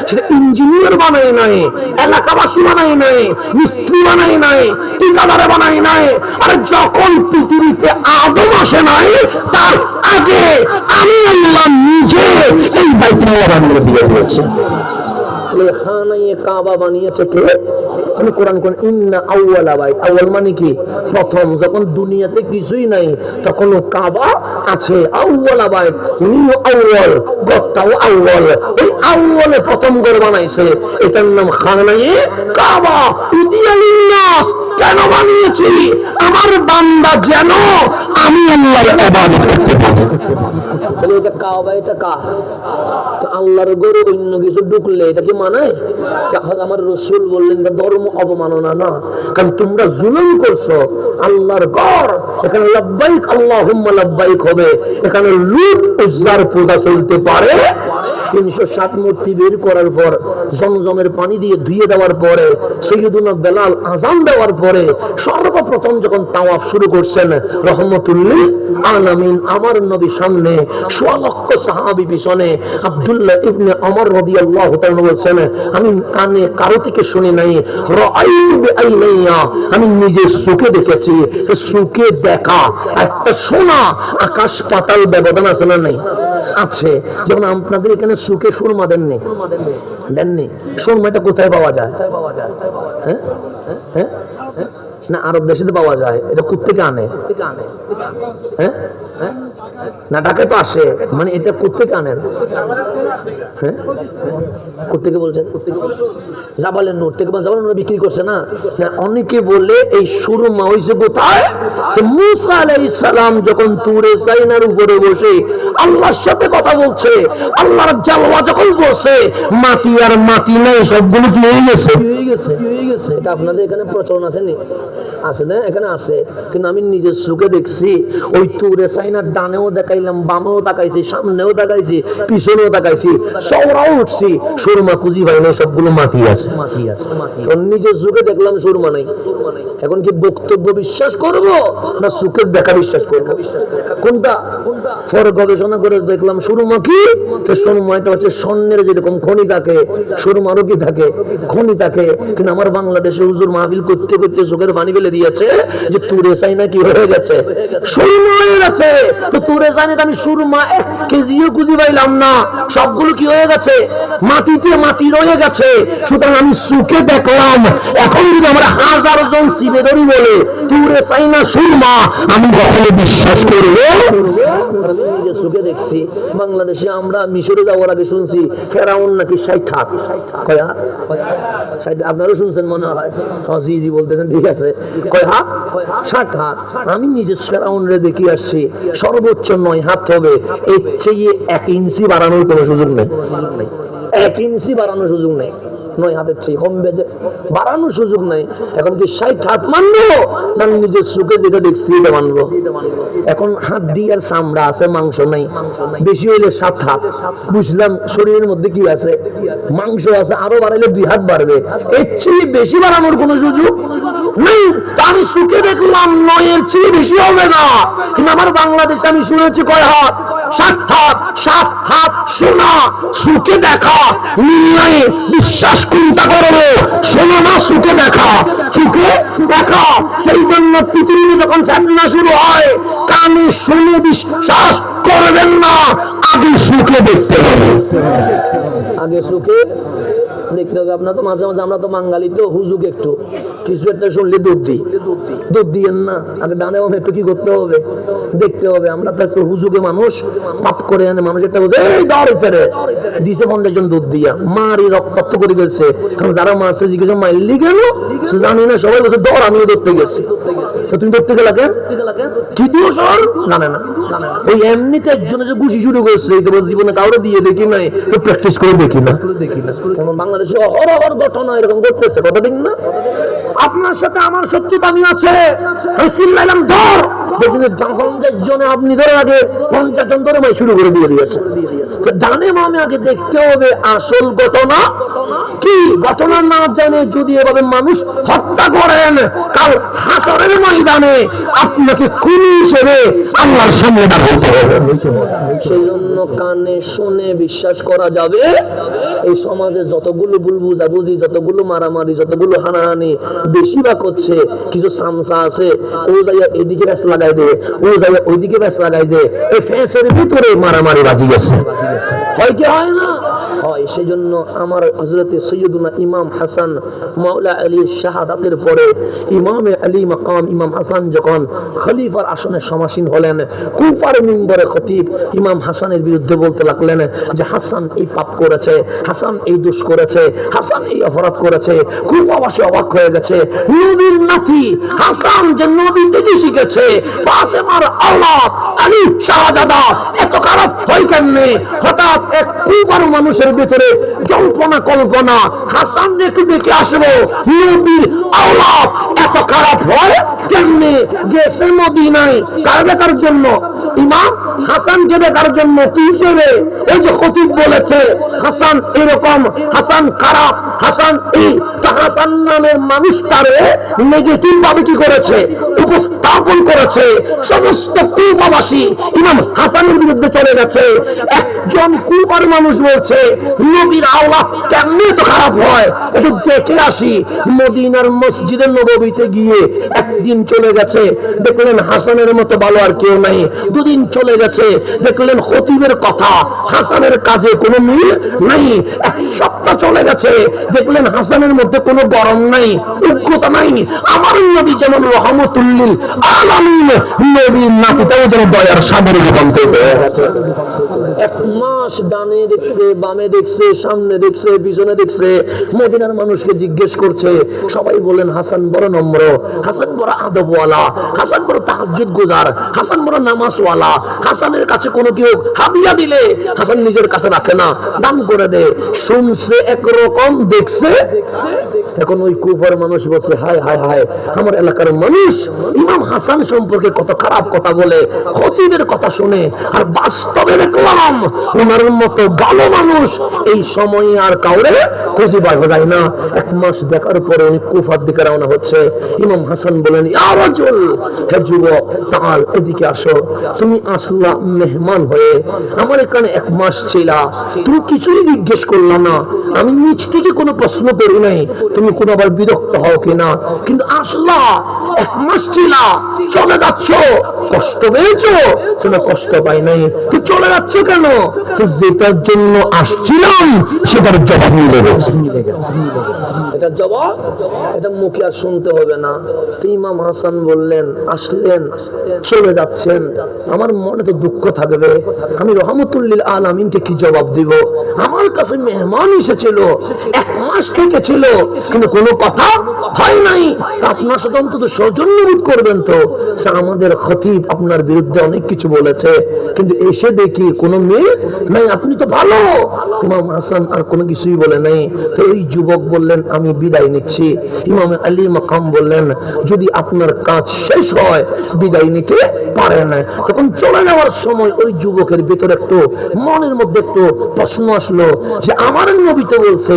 সেটা ইঞ্জিনিয়ার বানায় নাই, এলাকাবাসী বানায় নাই, মিস্ত্রি বানায় নাই, ঠিকাদারে বানায় নাই। আর যখন পৃথিবীতে আদম আসে নাই, তার আগে আমি আল্লাহ নিজে এই বাইতুল্লাহ বানিয়ে দিয়ে দিয়েছি। খানায়ে কাবা বানিয়েছে কে? আমি কোরআন কোন ইন্না আউওয়ালা বাইত, আউয়াল মানে কি? প্রথম। যখন দুনিয়াতে কিছুই নাই তখনও কাবা আছে। আউওয়ালা বাইত, উনিও আউয়াল, ঘরটাও আউয়াল। ওই আউয়ালে প্রথম ঘর বানাইছে, এটার নাম খানায়ে কাবা। উদিয়া লিন-নাস, কে কেন বানিয়েছি? আমার বান্দা যেন আমি আল্লাহর ইবাদত করতে পারি। তাহলে এটা কাবা, এটা কা আল্লাহর গরু অন্য কিছু ঢুকলে এটা কি মানায়? আমার রাসূল বললেন ধর্ম অবমাননা না, কারণ তোমরা জুলুম করছো। আল্লাহর ঘর, এখানে লাব্বাইক আল্লাহুম্মা লাব্বাইক হবে, এখানে লুত উজ্জার পূজা চলতে পারে। 307 মূর্তি বের করার পর, জমজমের পানি দিয়ে ধুয়ে দেওয়ার পরে, সাইয়্যিদুনা বেলাল আযান দেওয়ার পরে সর্বপ্রথম যখন তাওয়াফ শুরু করছেন রহমতুল্লিল আলামিন আমার নবী সামনে, 1.5 লক্ষ সাহাবী পিছনে, আব্দুল্লাহ ইবনে ওমর রাদিয়াল্লাহু তাআলা বলছেন, আমি কানে কারো থেকে শুনি নাই, রাআইতু বিআইনাইয়া, আমি নিজের চোখে দেখেছি। চোখে দেখা একটা শোনা, আকাশ পাতাল ব্যবধান আছে না নাই? আছে। যেমন আপনাদের এখানে সুখে সুরমা দেননি, দেননি। সুরমাটা কোথায় পাওয়া যায়? হ্যাঁ হ্যাঁ না আরব দেশে পাওয়া যায়। এটা কোত্থেকে আনে? হ্যাঁ না ঢাকায় তো আসে, মানে এটা কোত্থেকে আনেন? হ্যাঁ কোত্থেকে বলছেন? জাবালের নূর থেকে, জাবালের নূর বিক্রি করছে না। অনেকে বলে এই সুরমা হইছে কোথায়? মুসা আলাইহিস সালাম যখন তুরে সাইনার উপরে বসে আল্লাহর সাথে কথা বলছে, আল্লাহর জালওয়া যখন বলছে, মাটি আর মাটি নাই, সবগুলো কি হয়ে গেছে? এটা আপনাদের এখানে প্রচলন আছে নি? আছে না? এখানে আছে, কিন্তু আমি নিজের চোখে দেখছি। ওই তুরে সাইনার ডানেও দেখাইলাম, বামেও দেখাইছি, সামনেও দেখাইছি, পিছনেও দেখাইছি, চওড়াও উঠছি, সুরমা খুঁজি পাই না, সবগুলো মাটি আছে। নিজের চোখে দেখলাম সুরমা নাই। এখন কি বক্তব্য বিশ্বাস করব না চোখের দেখা বিশ্বাস করব? কোনটা? পরে গবেষণা করে দেখলাম সুরমা কি, সুরমা এটা হচ্ছে স্বর্ণের যেরকম খনি থাকে, সুরমারও কি থাকে? খনি থাকে। কিন্তু আমার বাংলাদেশে হুজুর মাহফিল করতে করতে চোখের পানি ফেলে দিয়েছে যে তুরে চাইনা কি হয়ে গেছে, সুরমা হয়ে গেছে। তো তুরে চাইনা আমি সুরমা 1 কেজিও খুঁজে পাইলাম না, সবগুলো কি হয়ে গেছে? মাটিতে মাটি রয়ে গেছে। সুতরাং আমি চোখে দেখলাম। এখন যদি আমরা 1000 জন সিবেদরি বলে তুরে চাইনা সুরমা, আমি কখনো বিশ্বাস করব? নিজে চোখে দেখছি। বাংলাদেশে আমরা মিশরে যাওয়ার আগে শুনছি ফেরাউন নাকি 60 হাত। আপনারও শুনছেন মনে হয়? জি জি বলতেছেন, ঠিক আছে। কয় হাত? 60 হাত। আমি নিজে ফেরাউন রে দেখি আসছি, সর্বোচ্চ 9 হাত হবে। এর চেয়ে 1 ইঞ্চি বাড়ানোর কোনো সুযোগ নেই। 1 ইঞ্চি বাড়ানোর সুযোগ নেই। 9 হাতের চেয়ে কম বেজে বাড়ানোর সুযোগ নাই। এখন কি 60 হাত মানবো না নিজের চোখে যেটা দেখছি এটা মানবো? এখন হাত দিয়ে আর চামড়া আছে, মাংস নাই। বেশি হইলে 7 হাত। বুঝলাম শরীরের মধ্যে কি আছে? মাংস আছে। আরো বাড়াইলে 2 হাত বাড়বে। এর চেয়ে বেশি বাড়ানোর কোনো সুযোগ নেই। আমি চোখে দেখলাম 9 এর চেয়ে বেশি হবে না। কিন্তু আমার বাংলাদেশে আমি শুনেছি কয় হাত? 7 হাত। 7 হাত শোনা, চোখে দেখা, নিয়ে বিশ্বাস কোনটা করবো? শোনো না, চোখে দেখা, চোখে দেখা। সেই জন্য পৃথিবী যখন ফেতনা শুরু হয়, কানে শুনে বিশ্বাস করবেন না, আগে চোখে দেখতে হবে। আগে চোখে দেখতে হবে। আপনার তো মাঝে মাঝে, আমরা তো বাঙালি তো হুজুক একটু কিছু একটা শুনলে দুধ দিয়েন না, আগে ডানে বামে একটু কি করতে হবে? দেখতে হবে। আমরা তো একটু হুজুকে মানুষ, পাপ করে আনে মানুষ একটা বলছে এই দর ভিতরে দিছে 50 জন দুধ দিয়া, মারি রক্তাক্ত করে গেছে। কারণ যারা মারছে জিজ্ঞেস মাইলি কেন জানি না, সবাই বলছে দর, আমিও ধরতে গেছি। তো তুমি ধরতে গেলা কেন? কি দিও সর জানে না। ওই এমনিতে একজনে যে ঘুষি শুরু করছে, জীবনে কাউরে দিয়ে দেখি নাই, তো প্র্যাকটিস করে দেখি না। বাংলাদেশে অহরহ ঘটনা এরকম করতেছে, কতদিন না? আপনার সাথে আমার শত্রুতা আমি আছে, আমি চিল্লাইলাম ধর, জনে আপনি ধরে আগে 50 জন ধরে মাই শুরু করে দিয়ে দিয়েছে। জানে আমি আগে দেখতে হবে আসল ঘটনা কি। ঘটনা না জানে যদি এভাবে মানুষ হত্যা করেন, কাল হাসরের ময়দানে আপনাকে খুনি হিসেবে আল্লাহর সামনে দাঁড়াতে হবে। সেই জন্য কানে শুনে বিশ্বাস করা যাবে। এই সমাজে যতগুলো ভুল বুঝাবুঝি, যতগুলো মারামারি, যতগুলো হানাহানি বেশিরভাগ হচ্ছে কিছু সামসা আছে, ও যাইয়া এদিকে ব্যাস লাগাই দে, ও যাইয়া ওইদিকে ব্যাস লাগাই দে, এই ফ্যাঁসের ভিতরে মারামারি বাজি গেছে। হয় কি হয় না? হয়। সেই জন্য আমার হযরতে সৈয়দুনা ইমাম হাসান মাওলা আলীর শাহাদাতের পরে ইমামে আলী মাকাম ইমাম হাসান যখন খলিফার আসনে সমাসীন হলেন, কুফার মিম্বরে খতিব ইমাম হাসানের বিরুদ্ধে বলতে লাগলেন যে হাসান এই পাপ করেছে, হাসান এই দোষ করেছে, হাসান এই অপরাধ করেছে। কুফাবাসী অবাক হয়ে গেছে, নবীর নাতি হাসান যে নবী থেকে শিখেছে, ফাতেমার আওলাদ আলী শাহজাদা, এত খারাপ হয় কেমনে? হঠাৎ এক কুফার মানুষের ভিতরে জল্পনা কল্পনা, হাসান দেখে দেখে আসবো নবীর আওলাদ, এত খারাপ হয় কেমনে? গেছে মদিনায় কার দেখার জন্য? ইমাম হাসানকে দেখার জন্য। কি হিসেবে? এই যে খতিব বলেছে হাসান এরকম, হাসান খারাপ, হাসান এই, হাসান নামের মানুষটারে নেগেটিভ ভাবে কি করেছে? উপস্থাপন করেছে। সমস্ত কুফাবাসী ইমাম হাসানের বিরুদ্ধে চলে গেছে। একজন কুফার মানুষ বলছে নবীর আওলাদ কেমনে তো খারাপ হয়, একটু দেখে আসি। মদিনার মসজিদের নববীতে গিয়ে একদিন চলে গেছে, দেখলেন হাসানের মতো ভালো আর কেউ নাই। দুদিন চলে গেছে, দেখলেন খতিবের কথা হাসানের কাজে কোনো মিল নাই। এক সপ্তাহ চলে গেছে, দেখলেন হাসানের মধ্যে কোনো গরম নাই, উগ্রতা নাই। আমার নবী যেমন রহমতুল্লিল আলামিন, নবীর নাতিটাও যেন দয়ার সাগরে রূপান্তরিত হয়ে গেছে। এক মাস ডানে দেখছে, বামে দেখছে, সামনে দেখছে, পিছনে দেখছে। মদিনার মানুষকে জিজ্ঞেস করছে, সবাই বলেন হাসান বড় নম্র, হাসান বড় আদবওয়ালা, হাসান বড় তাহাজ্জুদ গুজার, হাসান বড় নামাজওয়ালা। হাসানের কাছে কোনো কেউ হাদিয়া দিলে হাসান নিজের কাছে রাখে না, দান করে দেয়। শুনছে একরকম, দেখছে। এখন ওই কুফার মানুষ বলছে হায় হায় হায়, আমার এলাকার মানুষ ইমাম হাসান সম্পর্কে কত খারাপ কথা বলে, খতিবের কথা শুনে, আর বাস্তবে দেখলাম ওনার মতো ভালো মানুষ এই সময়ে আর কাউরে খুঁজে পাওয়া যায় না। এক মাস দেখার পরে ওই কুফার দিকে রওনা হচ্ছে। ইমাম হাসান বলেন, ইয়া রাজুল, হে যুবক, তাল এদিকে আসো। তুমি আসলা মেহমান হয়ে, আমার এখানে এক মাস ছিলা, তুমি কিছুই জিজ্ঞেস করলা না, আমি নিজ থেকে কোনো প্রশ্ন করি নাই, তুমি কোনো আবার বিরক্ত হও কিনা, কিন্তু আসলা এক মাস ছিলা, চলে যাচ্ছ, কষ্ট পেয়েছো? কষ্ট পাই নাই। তুই চলে যাচ্ছ কেন? যেটার জন্য আসছিলাম সেটার জবাব মিলে গেছে। এটা জবাব, এটা মুখে আর শুনতে হবে না। তো ইমাম হাসান বললেন, আসলেন, চলে যাচ্ছেন, আমার মনে তো দুঃখ থাকবে, আমি রহমতুল্লিল আলামিনকে কি জবাব দিব? আমার কাছে মেহমান এসেছিল, এক মাস থেকে ছিল, কিন্তু কোনো কথা হয় নাই। তা আপনার সাথে অন্তত সৌজন্যবোধ করবেন তো। আমাদের খতিব আপনার বিরুদ্ধে অনেক কিছু বলেছে, কিন্তু এসে দেখি কোনো মেয়ে নাই, আপনি তো ভালো। ইমাম হাসান আর কোনো কিছুই বলে নাই। তো ওই যুবক বললেন, আমি বিদায় নিচ্ছি। ইমাম আলী মাকাম বললেন, যদি আপনার কাজ শেষ হয় বিদায় নিতে পারেন। তখন চলে যাওয়ার সময় ওই যুবকের ভিতরে একটু মনের মধ্যে একটু প্রশ্ন আসলো যে আমার নবী তো বলছে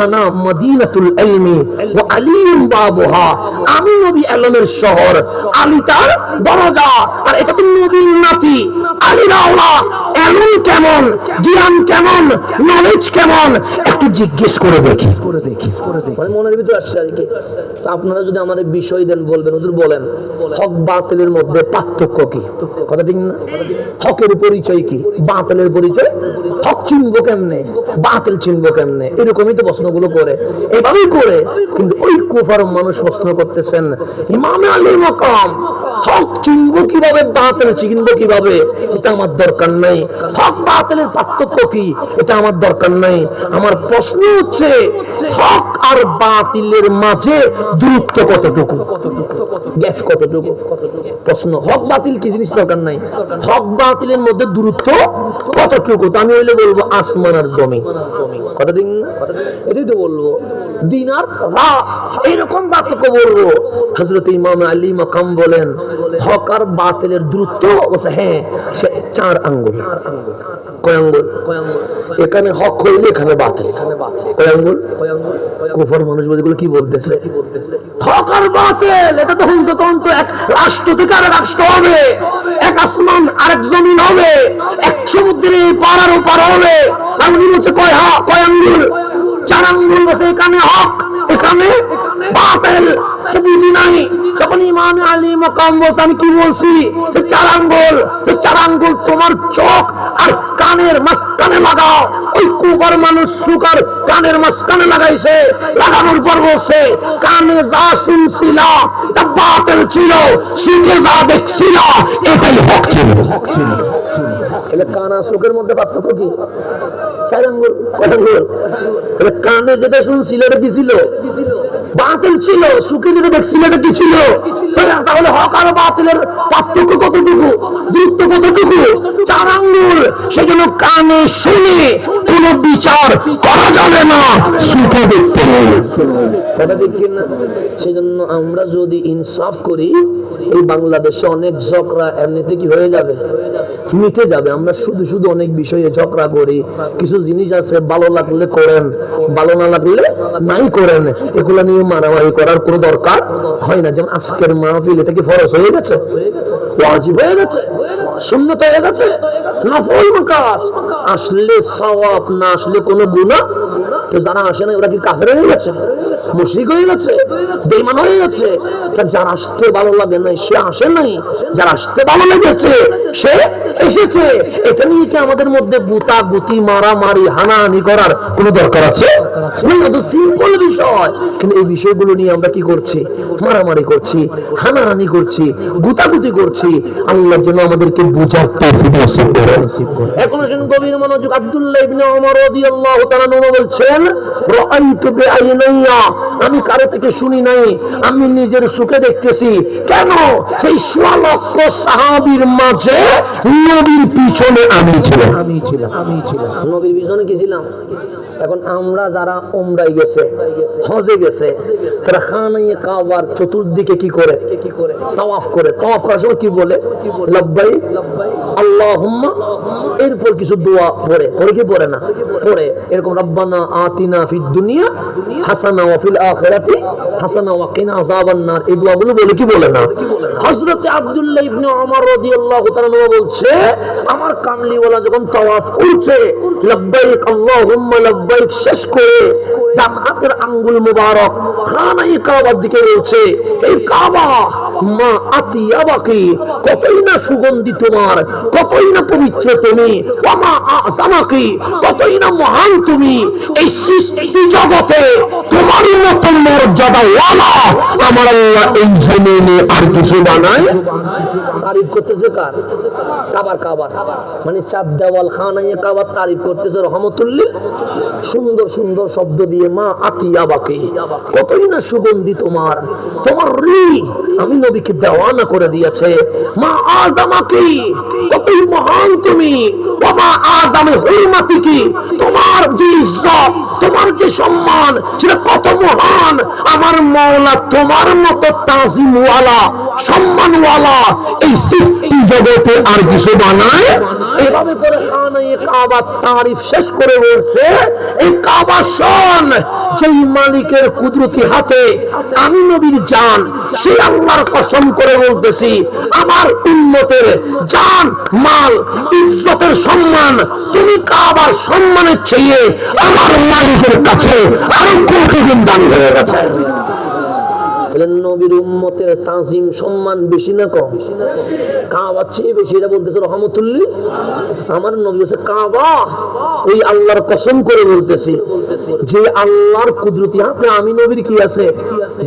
আনা মদিনাতুল ইলমি ওয়া আলিয়ুম বাবুহা, আমি নবী ইলমের শহর, আলী তার দরজা, আর এটা তো নবীর নাতি, আলীর আওলাদ। ইলম কেমন, জ্ঞান কেমন, নলেজ কেমন, একটু জিজ্ঞেস করে দেখি। মানে মনের ভিতরে আসছে আর কি। আপনারা যদি আমার বিষয় দেন বলবেন, হুজুর বলেন হক বাতিলের মধ্যে পার্থক্য কি? কথা ঠিক না? হকের পরিচয় কি, বাতিলের পরিচয়? হক চিনবো কেমনে, বাতিল চিনবো কেমনে? এরকমই তো প্রশ্নগুলো করে, এভাবেই করে। কিন্তু ওই কুফার মানুষ প্রশ্ন করতেছেন, ইমাম আলী মাকাম, হক চিনবো কিভাবে, বাতিল চিনবো কিভাবে, এটা আমার দরকার নাই। হক বাতিলের পার্থক্য কি, এটা আমার দরকার নাই। আমার প্রশ্ন হচ্ছে হক আর বাতিলের মাঝে দূরত্ব কতটুকু, গ্যাপ কতটুকু? প্রশ্ন, হক বাতিল কি জিনিস দরকার নাই, হক বাতিলের মধ্যে দূরত্ব কতটুকু? তো আমি হইলে বলবো আসমান আর জমি। কথা দিন না, এটাই তো বলবো, দিন আর রাত, এরকম পার্থক্য বলবো। হযরত ইমাম আলী মাকাম বলেন হক আর বাতিলের দূরত্ব হ্যাঁ 4 আঙ্গুল। কয় আঙ্গুল? এখানে হক হইলে এখানে বাতিল। কয় আঙ্গুল? কুফর মানুষ বলে কি বলতেছে, হক আর বাতিল এটা তো হন্ততন্ত এক রাষ্ট্র থেকে আরেক রাষ্ট্র হবে, এক আসমান আরেক জমিন হবে, এক সমুদ্রের পার আর ওপার হবে। আর উনি বলছে কয় আঙ্গুল? 4 আঙ্গুল। বসে এখানে হক, এখানে বাতিল, সে বুঝি নাই। তখন ইমাম আলী মাকাম বলছে, আমি কি বলছি? যে 4 আঙ্গুল, যে 4 আঙ্গুল তোমার চোখ আর কানের মাঝখানে লাগাও। ওই কুবার মানুষ সুকার কানের মাঝখানে লাগাইছে, লাগানোর পর বলছে কানে যা শুনছিল তা বাতিল ছিল, সুখে যা দেখছিল এটাই হক ছিল। তাহলে কান আর চোখের মধ্যে পার্থক্য কি? 4 আঙ্গুল, কয় আঙ্গুল? তাহলে কানে যেটা শুনছিল এটা কি ছিল? বাতিল ছিল। সুখে যেটা দেখছিল এটা কি ছিল? তাহলে হক আর বাতিলের পার্থক্য কতটুকু, দূরত্ব কতটুকু? 4 আঙ্গুল। সেজন্য কানে শুনে কোন বিচার করা যাবে না, সুখে দেখতে কথা দেখেন না? সেজন্য আমরা যদি ইনসাফ করি, এই বাংলাদেশে অনেক ঝগড়া এমনিতে কি হয়ে যাবে, মিটে যাবে। আমরা শুধু শুধু অনেক বিষয়ে ঝগড়া করি। কিছু জিনিস আছে ভালো লাগলে করেন, ভালো না লাগলে নাই করেন, এগুলো নিয়ে মারামারি করার কোনো দরকার হয় না। যেমন আজকের মাহফিল, এটা কি ফরজ হয়ে গেছে, ওয়াজিব হয়ে গেছে, সুন্নাত হয়ে গেছে, নফল কাজ। আসলে সওয়াব, না আসলে কোনো গুনাহ। তো যারা আসে না ওরা কি কাফের হয়ে গেছে, মুশরিক হয়ে গেছে, বেঈমান হয়ে গেছে? যার আসতে ভালো লাগে না সে আসে নাই, যার আসতে ভালো লেগেছে সে এসেছে। এটা নিয়ে কি আমাদের মধ্যে গুতা গুতি, মারামারি, হানাহানি করার কোনো দরকার আছে? সিম্পল বিষয়। কিন্তু এই বিষয়গুলো নিয়ে আমরা কি করছি? মারামারি করছি, হানাহানি করছি, গুতাগুতি করছি। আল্লাহর জন্য আমাদেরকে বুঝার তৌফিক নসিব করেন। এখন শুনুন গভীর মনোযোগ। আব্দুল্লাহ ইবনে ওমর রাদিয়াল্লাহু তাআলা বলছেন, রাআইতু বিআইনাইয়া, আমি কারো থেকে শুনি নাই, আমি নিজের চোখে দেখতেছি। কেন? সেই 1.5 লক্ষ সাহাবীর মাঝে নবীর পিছনে আমি ছিলাম। নবীর পিছনে কি ছিলাম? এখন আমরা যারা উমরায় গেছে, হজে গেছে, তারা খানায়ে কাবার চতুর্দিকে কি করে? তাওয়াফ করে। তাওয়াফ করার সময় কি বলে? লাব্বাইক আল্লাহুম্মা। এরপর কিছু দোয়া পড়ে, পড়ে কি পড়ে না? পড়ে এরকম, রব্বানা আতিনা ফিদ দুনিয়া হাসানা ওয়া ফিল আখিরাতি হাসানা ওয়া কিনা আযাবান নার। এই দোয়াগুলো বলে কি বলে না? হযরত আব্দুল্লাহ ইবনে ওমর রাদিয়াল্লাহু তাআলা বলছে, আমার কামলিওয়ালা যখন তাওয়াফ করছে, লাব্বাইক আল্লাহুম্মা লাব্বাইক শেষ করে ডান হাতের আঙ্গুল মুবারক খানায়ে কাবার দিকে বলছে, এই কাবা মা আতিয়াবাকি, কতই না সুগন্ধি তোমার, কতই না পবিত্র তুমি, ওয়া মা আযামাকি, কতই না মহান তুমি। এই সৃষ্টি জগতে তোমার মতো মর্যাদাওয়ালা আমার আল্লাহ এই জমিনে আর কিছু বানায়। তারিফ করতেছে কার? কাবার। মানে চাঁদ দেওয়াল খানায়ে কাবার তারিফ করতেছে রহমতুল্লাহ, সুন্দর সুন্দর শব্দ দিয়ে। মা আতিয়াবাকি, কতই না সুগন্ধি তোমার, তোমার রি আমি নবীকে দেওয়ানা করে দিয়েছে। মা আযামাকি, কতই মহান তুমি। ওয়া মা আযামি হুরমাতিকি, তোমার যে ইজ্জত, তোমার যে সম্মান, সেটা কত মহান। আমার মাওলা তোমার মতো তাজিমওয়ালা, সম্মানওয়ালা এই সৃষ্টি জগতে আর কিছু বানায়। এভাবে করে খানায়ে কাবার তারিফ শেষ করে বলছে, এই কাবা শোন, যেই মালিকের কুদরতি হাতে আমি নবীর জান, সেই আল্লাহর কসম করে বলতেছি, আমার উম্মতের জান, মাল, ইজ্জতের সম্মান তুমি কাবার সম্মানের চেয়ে আমার মালিকের কাছে আরো কোটি গুণ দামি হয়ে গেছে। নবীর উম্মতের তাজিম সম্মান বেশি না কম? কাবার চেয়ে বেশি, এটা বলতেছে রহমতুল্লাহ। আমার নবী হচ্ছে কাবা, ওই আল্লাহর কসম করে বলতেছি, যে আল্লাহর কুদরতি হাতে আমি নবীর কি আছে?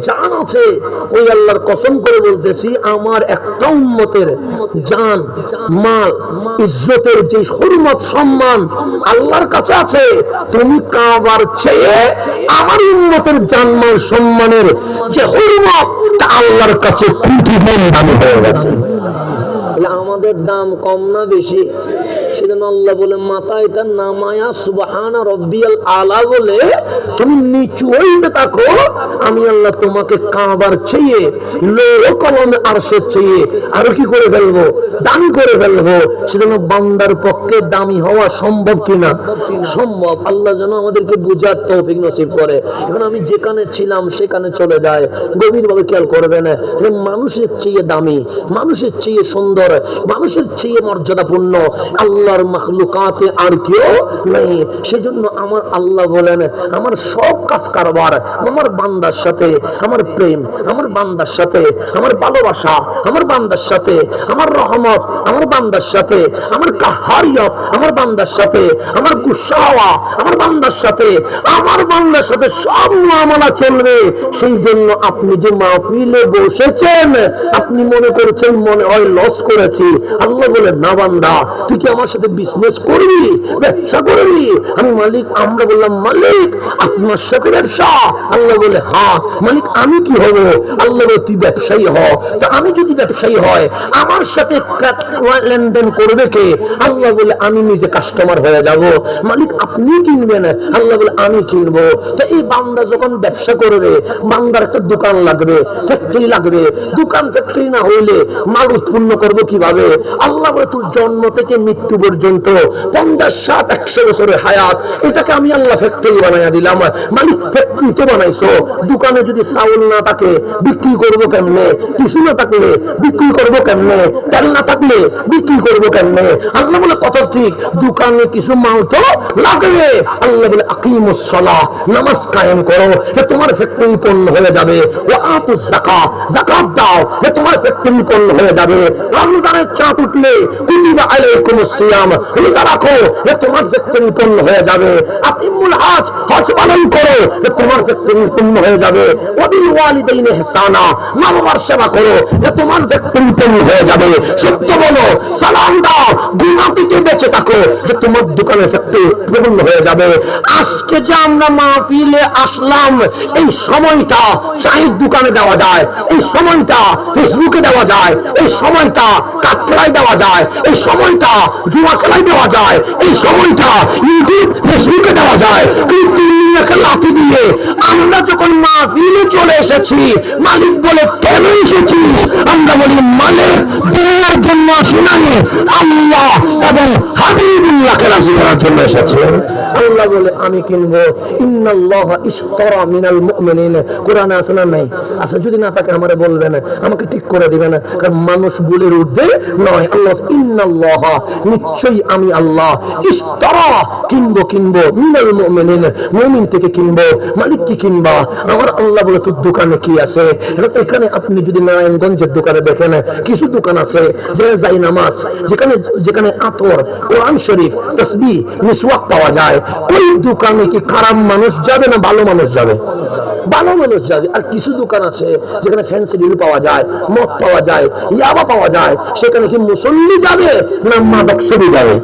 জান আছে। ওই আল্লাহর কসম করে বলতেছি, আমার একটা উম্মতের জান, মাল, ইজ্জতের যে হুরমত সম্মান আল্লাহর কাছে আছে, তুমি কাবার চেয়ে আমার উম্মতের জানমাল সম্মানের যে হুরমত তা আল্লাহর কাছে কোটি গুণ দামি হয়ে গেছে। আমাদের দাম কম না বেশি? সেজন্য আল্লাহ বলে, মাথায় তার নামায়া সুবহানা রাব্বিয়াল আলা বলে তুমি নিচু হইতে থাকো, আমি আল্লাহ তোমাকে কাবার চেয়ে, লৌহ কলমে আরশের চেয়ে আরো কি করে ফেলবো? দামি করে ফেলবো। সেজন্য বান্দার পক্ষে দামি হওয়া সম্ভব কিনা? সম্ভব। আল্লাহ যেন আমাদেরকে বুঝার তৌফিক নসিব করে। এখন আমি যেখানে ছিলাম সেখানে চলে যায়, গভীরভাবে খেয়াল করবেন, মানুষের চেয়ে দামি, মানুষের চেয়ে সুন্দর, মানুষের চেয়ে মর্যাদাপূর্ণ আল্লাহ আল্লাহর মাখলুকাতে আর কেউ নেই। সেজন্য আমার আল্লাহ বলেন, আমার সব কাজ কারবার আমার বান্দার সাথে, আমার প্রেম আমার বান্দার সাথে, আমার ভালোবাসা আমার বান্দার সাথে, আমার রহমত আমার বান্দার সাথে, আমার কাহারিয়ত আমার বান্দার সাথে, আমার গুসা হওয়া আমার বান্দার সাথে, আমার বান্দার সাথে সব মুআমালা চলবে। সেই জন্য আপনি যে মাহফিলে বসেছেন, আপনি মনে করছেন মনে হয় লস করেছি। আল্লাহ বলে, না বান্দা, তুই কি আমার সাথে বিজনেস করবি, ব্যবসা করবি? আমি মালিক, আমরা বললাম মালিক আপনার সাথে ব্যবসা? আল্লাহ বলে, হ্যাঁ। মালিক আমি কি হব? আল্লাহ বলে, তুই ব্যবসায়ী হ। তা আমি যদি ব্যবসায়ী হয় আমার সাথে লেনদেন করবে কে? আল্লাহ বলে, আমি নিজে কাস্টমার হয়ে যাব। মালিক আপনি কিনবেন? আল্লাহ বলে, আমি কিনবো। তো এই বান্দা যখন ব্যবসা করবে, বান্দার একটা দোকান লাগবে, ফ্যাক্টরি লাগবে। দোকান ফ্যাক্টরি না হইলে মাল উৎপন্ন করবো কিভাবে? আল্লাহ বলে, তোর জন্ম থেকে মৃত্যু পর্যন্ত 50-60-100 বছরের হায়াত, এটাকে আমি আল্লাহ ফ্যাক্টরি বানাইয়া দিলাম। মালিক ফ্যাক্টরি তো বানাইছো, দোকানে যদি চাউল না থাকে বিক্রি করবো কেমনে? কিছু না থাকলে বিক্রি করবো কেমনে? তেল না থাকলে বিক্রি করবো কেমনে? আল্লাহ বলে, কত ঠিক, দোকানে কিছু মাল তো লাগবে। আল্লাহ বলে, আকিমুস সালাহ, নামাজ কায়েম করো, তোমার ফ্যাক্টরি পণ্য হয়ে যাবে। ও আতুজ যাকাত, যাকাত দাও, তোমার ফ্যাক্টরি পণ্য হয়ে যাবে। রমজানের চাঁদ উঠলে কুতিবা আলাইকুমুস সিয়াম, রোজা রাখো, তোমার ফ্যাক্টরি পণ্য হয়ে যাবে। আতিমুল হজ, হজ পালন করো, তোমার ফ্যাক্টরি পণ্য হয়ে যাবে। ওয়াবিল ওয়ালিদাইনি ইহসানা, মা বাবার সেবা করো, তোমার ফ্যাক্টরি পণ্য হয়ে যাবে। সত্য বলো, সালাম দাও, গুনাহ থেকে বেঁচে থাকো, তোমার দোকানের ফ্যাক্টরি পূর্ণ হয়ে যাবে। আজকে যে আমরা মাহফিলে আসলাম, এই সময়টা চায়ের দোকানে দেওয়া যায়, এই সময়টা ফেসবুকে দেওয়া যায়, এই সময়টা কাঠ খেলায় দেওয়া যায়, এই সময়টা জুয়া খেলায় দেওয়া যায়, এই সময়টা ইউটিউব ফেসবুকে দেওয়া যায়। কিন্তু লাঠি দিয়ে আমরা যখন মাহফিলে চলে এসেছি, মালিক বলে, কেন এসেছিস? আমরা বলি, মালিক দেওয়ার জন্য আসি নাই, আল্লাহ এবং হাবিবুল্লাহকে রাজি করার জন্য এসেছে। আল্লাহ বলে, আমি কিনবো। ইন্নাল্লাহা ইশতারা মিনাল মুমিনিন, কোরআনে আছে না নাই? আচ্ছা, যদি না থাকে আমারে বলবেন, আমাকে ঠিক করে দিবেন, কারণ মানুষ বলের ঊর্ধ্বে নয়। আল্লাহ, ইন্নাল্লাহা, নিশ্চয়ই আমি আল্লাহ, ইশতারা, কিনবো, কিনবো, মিনাল মুমিনিন, মুমিন থেকে কিনবো। মালিক কি কিনবা? আমার আল্লাহ বলে, তোর দোকানে কি আছে? এখানে আপনি যদি নারায়ণগঞ্জের দোকানে দেখেন, কিছু দোকান আছে যেখানে যাই নামাজ, যেখানে যেখানে আতর, কোরআন শরীফ, তাসবিহ, মিসওয়াক পাওয়া যায়। ওই দোকানে কি খারাপ মানুষ যাবে না ভালো মানুষ যাবে? ভালো মানুষ যাবে। আর কিছু দোকান আছে যেখানে ফ্যান্সি ডিল পাওয়া যায়, মদ পাওয়া যায়, ইয়াবা পাওয়া যায়, সেখানে কি মুসল্লি যাবে না মাদক সেবী যাবে?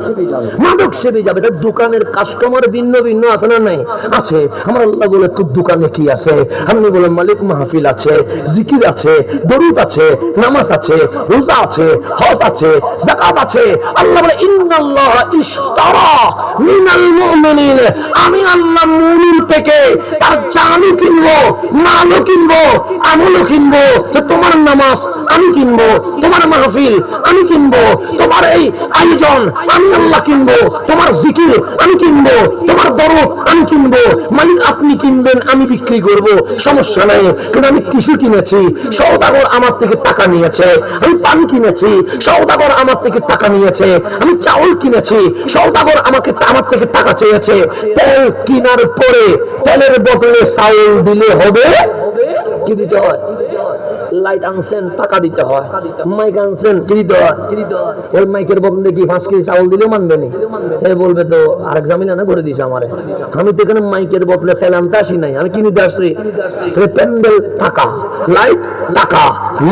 মাদক সেবী যাবে। তার দোকানের কাস্টমার ভিন্ন ভিন্ন আছে না নাই? আছে। আমার আল্লাহ বলে, তোর দোকানে কি আছে? আপনি বলেন, মালিক মাহফিল আছে, জিকির আছে, দরুদ আছে, নামাজ আছে, রোজা আছে, হজ আছে, যাকাত আছে। আল্লাহ বলে, ইন্নাল্লাহা ইশতারা মিনাল মুমিনিন, আমি আল্লাহ মুমিন থেকে তার জানও কিনবো, মালও কিনবো, আমলও কিনবো। তো তোমার নামাজ আমি কিনবো, তোমার মাহফিল আমি কিনবো, তোমার এই আয়োজন আমি আল্লাহ কিনবো, তোমার জিকির আমি কিনবো, তোমার দরদ আমি কিনবো। মালিক আপনি কিনবেন, আমি বিক্রি করবো, সমস্যা নাই। কিন্তু আমি কিছু কিনেছি, সওদাগর আমার থেকে টাকা নিয়েছে। আমি পানি কিনেছি, সওদাগর আমার থেকে টাকা নিয়েছে। আমি চাউল কিনেছি, সওদাগর আমার থেকে টাকা চেয়েছে। তেল কেনার পরে তেলের বদলে চাউল দিলে হবে? কি দিতে হয়? লাইট আনছেন, টাকা দিতে হয়। মাইক আনছেন, কি দিতে হয়? ওই মাইকের বদলে কি 5 কেজি চাউল দিলেও মানবে না? বলবে তো আরেক জামিনা না করে দিছে আমারে। আমি তো এখানে মাইকের বদলে তেল আনতে আসি নাই, আমি কিনে আসছি। প্যান্ডেল টাকা, লাইট টাকা,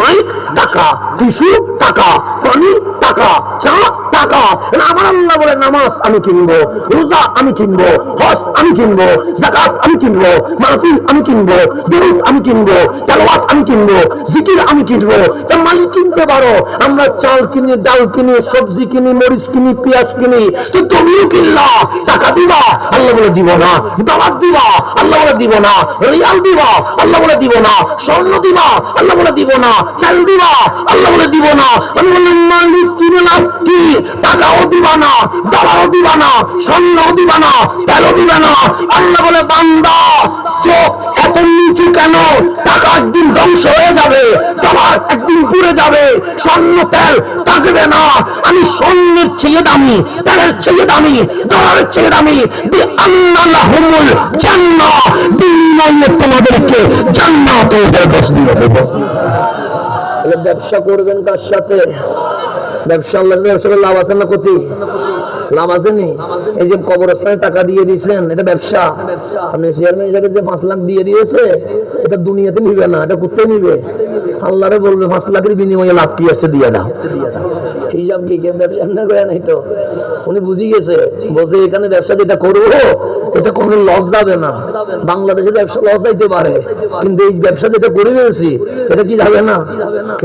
মাইক টাকা, টিস্যু টাকা, পানি টাকা, চা টাকা। আমার আল্লাহ বলে, নামাজ আমি কিনবো, রোজা আমি কিনবো, হজ আমি কিনবো, যাকাত আমি কিনবো, মাহফিল আমি কিনবো, দরুদ আমি কিনবো, তেলাওয়াত আমি কিনবো, জিকির আমি কিনবো। তা মালিক কিনতে পারো। আমরা চাল কিনি, ডাল কিনি, সবজি কিনি, মরিচ কিনি, পেঁয়াজ কিনি। তো তুমিও কিনলা, টাকা দিবা? আল্লাহ বলে, দিব না। দাওয়াত দিবা? আল্লাহ বলে, দিব না। রিয়াল দিবা? আল্লাহ বলে, দিব না। স্বর্ণ দিবা? আল্লাহ বলে, দিব না। তেল দিবা? আল্লাহ বলে, দিব না। আমি বললাম, মালিক কিনলাম কি? টাকাও দিবা না, দাওয়াও দিবা না, স্বর্ণও দিবা না, তেলও দিবা না, আল্লাহ বলে বান্দা চোখ এত নিচু কেন? টাকা একদিন ধ্বংস হয়ে যাবে, তোমার একদিন পুড়ে যাবে, স্বর্ণ তেল থাকবে না। আমি স্বর্ণের চেয়ে দামি, তেলের চেয়ে দামি, ডলারের চেয়ে দামি। বিআন্নালাহুমুল জান্নাহ, বিনিময়ে তোমাদেরকে জান্নাতের ব্যবস্থা দিয়ে দেব। ব্যবসা করবেন কার সাথে? ব্যবসা আল্লাহর ব্যবসা করে লাভ আছে না? ক্ষতি? লাভ আসেনি? এই যে কবরস্থানে টাকা দিয়ে দিয়েছেন, এটা ব্যবসা। আপনি চেয়ারম্যান হিসাবে যে 5 লাখ দিয়ে দিয়েছে, এটা দুনিয়াতে নিবে না, এটা করতে নিবে। আল্লাহরে বলবে 5 লাখের বিনিময়ে লাভ কি আছে দিয়ে দাও। হিসাব কি কেউ ব্যবসা না করে নাই তো? উনি বুঝি গেছে, বসে এখানে ব্যবসা যেটা করবো এটা কোনো লস যাবে না। বাংলাদেশে ব্যবসা লস যাইতে পারে, কিন্তু এই ব্যবসা যেটা করে ফেলছি এটা কি যাবে না?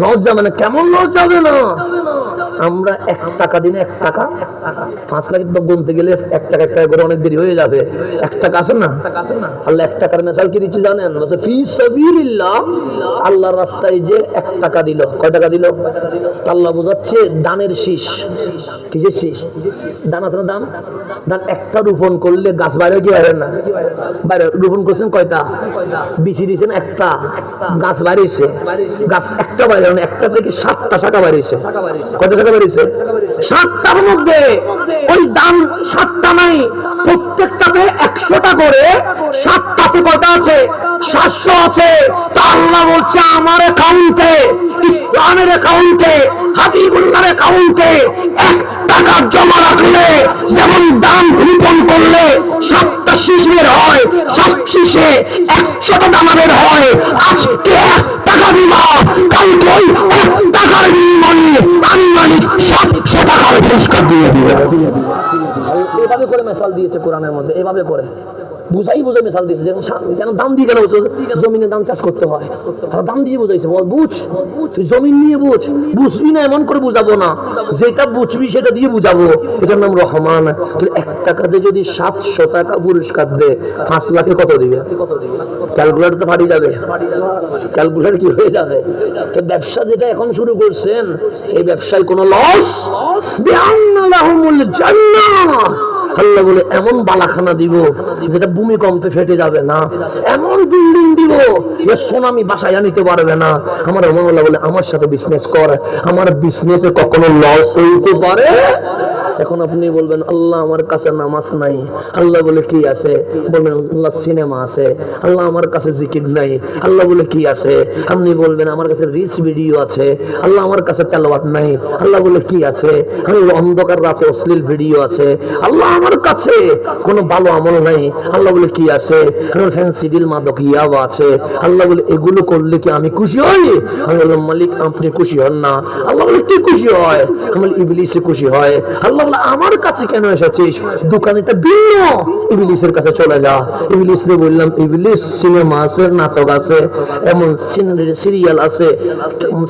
লস যাবে না। কেমন লস যাবে না? আমরা 1 টাকা দিনে 1 টাকা, 5 লাখ গুনতে গেলে 1 টাকা 1 টাকা করে অনেক দেরি হয়ে যাবে। 1 টাকা আছে না? আল্লাহ 1 টাকার মেসাল কি দিচ্ছে জানেন? ফি সাবিলিল্লাহ, আল্লাহর রাস্তায় যে 1 টাকা দিল, কয় টাকা দিল? আল্লাহ বোঝাচ্ছে দানের শীষ। কিসের শীষ? দান আছে না? দান দান একটা রোপণ করলে গাছ বাইরে কি বাইরে না? বাইরে রোপণ করছেন কয়টা? বিচি দিয়েছেন একটা, গাছ বাড়িয়েছে। গাছ একটা বাইরে, একটা থেকে 7টা শাখা বাড়িয়েছে। কয়টা শাখা বাড়িয়েছে? 7টার মধ্যে ওই দাম 7টা নাই, প্রত্যেকটাতে 100টা করে। 7টাতে কয়টা আছে? 700 আছে। তা আল্লাহ বলছে আমার অ্যাকাউন্টে, ইসলামের অ্যাকাউন্টে, হাবিবুল্লাহর অ্যাকাউন্টে 1 টাকা জমা রাখলে যেমন দাম রোপণ করলে 7টা শীষ বের হয়, 7 শীষে 100টা দানা বের হয়। আজকে 1 টাকা দিবা, কালকে ওই 1 টাকার বিনিময়ে আমি মালিক 700 টাকার পুরস্কার দিয়ে দিবে। এভাবে করে মেসাল দিয়েছে কোরআনের মধ্যে, এভাবে করে বুঝাই বুঝে মেসাল দিয়েছে। যেন দাম দিয়ে কেন জমিনের দাম চাষ করতে হয়, দাম দিয়ে বুঝাইছে। বল বুঝ, তুই জমিন নিয়ে বুঝ, বুঝবি না এমন করে বুঝাবো না, যেটা বুঝবি সেটা দিয়ে বুঝাবো। এটার নাম রহমান। 1 টাকাতে যদি 700 টাকা পুরস্কার দে, 5 লাখে কত দিবে? ক্যালকুলেটর তো ফাটি যাবে, ক্যালকুলেটর কি হয়ে যাবে? তো ব্যবসা যেটা এখন শুরু করছেন, এই ব্যবসায় কোনো লস? বিআন্নালাহুমুল জান্নাহ, আল্লাহ বলে এমন বালাখানা দিব যেটা ভূমিকম্পে ফেটে যাবে না, এমন বিল্ডিং দিব যে সুনামি বাসায় আনিতে পারবে না। আমার আল্লাহ বলে আমার সাথে বিজনেস কর, আমার বিজনেসে কখনো লস হইতে পারে। এখন আপনি বলবেন আল্লাহ আমার কাছে নামাজ নাই, আল্লাহ বলে কি আছে? বলবেন আল্লাহ সিনেমা আছে, আল্লাহ আমার কাছে জিকির নাই, আল্লাহ বলে কি আছে? আপনি বলবেন আমার কাছে রিলস ভিডিও আছে, আল্লাহ আমার কাছে তেলাওয়াত নাই, আল্লাহ বলে কি আছে? আল্লাহ অন্ধকার রাতে অশ্লীল ভিডিও আছে, আল্লাহ আমার কাছে কোনো ভালো আমল নাই, আল্লাহ বলে কি আছে? আমার ফ্যান্সি ডিল মাদক ইয়াবা আছে, আল্লাহ বলে এগুলো করলে কি আমি খুশি হই? আমি বললাম মালিক আপনি খুশি হন না। আল্লাহ বলে কি খুশি হয়? আমার ইবলিসে খুশি হয়। আল্লাহ আমার কাছে কেন এসেছিস? দোকানেটা ভিন্ন, ইবলিসের কাছে চলে যা। ইবলিসকে বললাম ইবলিস সিনেমা আছে, নাটক আছে, এমন সিরিয়াল আছে,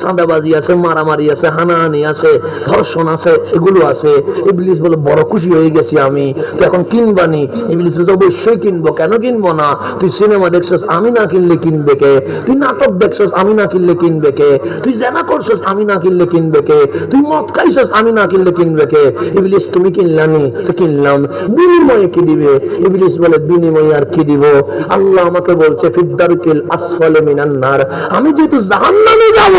চাঁদাবাজি আছে, মারামারি আছে, হানাহানি আছে, ধর্ষণ আছে, এগুলো আছে। ইবলিস বলে বড় খুশি হয়ে গেছি আমি, তো এখন কিনবানি? ইবলিস অবশ্যই কিনবো, কেন কিনবো না? তুই সিনেমা দেখছস, আমি না কিনলে কিনবে কে? তুই নাটক দেখছস, আমি না কিনলে কিনবে কে? তুই জেনা করছস, আমি না কিনলে কিনবে কে? তুই মদ খাইছস, আমি না কিনলে কিনবে কে? ইবলিস তুমি কিনলানি? কিনলাম। বিনিময়ে কি দিবে? ইবলিস বলে বিনিময়ে আর কি দিব? আল্লাহ আমাকে বলছে ফিদ্দারকিল আসফালে মিনান নার, আমি যেহেতু জাহান্নামে যাব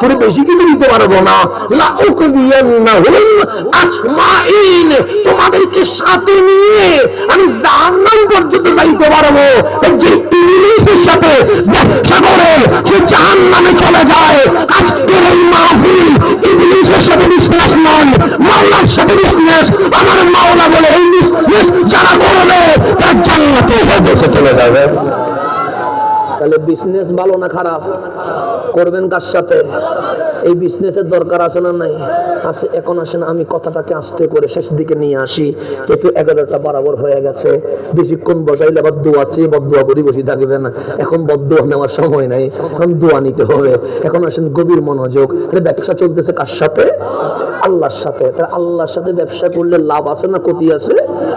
তোর বেশি কিছু দিতে পারবো না। লা উকবিয়ান্নাহুম আজমাইন, তোমাদেরকে সাথে নিয়ে আমি জাহান্নাম পর্যন্ত যাইতে পারবো। যে ইবলিসের সাথে ব্যবসা করে সে জাহান্নামে চলে যায়। আজকের এই মাহফিল ইবলিসের সাথে বিজনেস নয়, মাওলার সাথে বিজনেস। আমার মাওলা বলে এই বিজনেস যারা করবে তারা জান্নাতে বসে চলে যাবে। তাহলে বিজনেস ভালো না খারাপ? করবেন কার সাথে? এই বিজনেসের দরকার আছে না নাই? আছে। এখন আসেন আমি কথাটাকে আস্তে করে শেষ দিকে নিয়ে আসি। কিন্তু 11টা বরাবর হয়ে গেছে, বেশিক্ষণ বসাইলে আবার দোয়া চেয়ে বদদোয়া করি বসে থাকবে না। এখন বদদোয়া নেওয়ার সময় নাই, এখন দোয়া নিতে হবে। এখন আসেন গভীর মনোযোগ। ব্যবসা চলতেছে কার সাথে? আল্লাহর সাথে। আল্লাহর সাথে ব্যবসা করলে লাভ আছে না ক্ষতি আছে?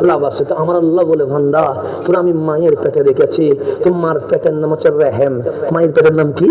লাভ আছে। তো আমার আল্লাহ বলে, বান্দা তোর আমি মায়ের পেটে রেখেছি, তোমার পেটের নাম হচ্ছে রেহেম। মায়ের পেটের নাম কি?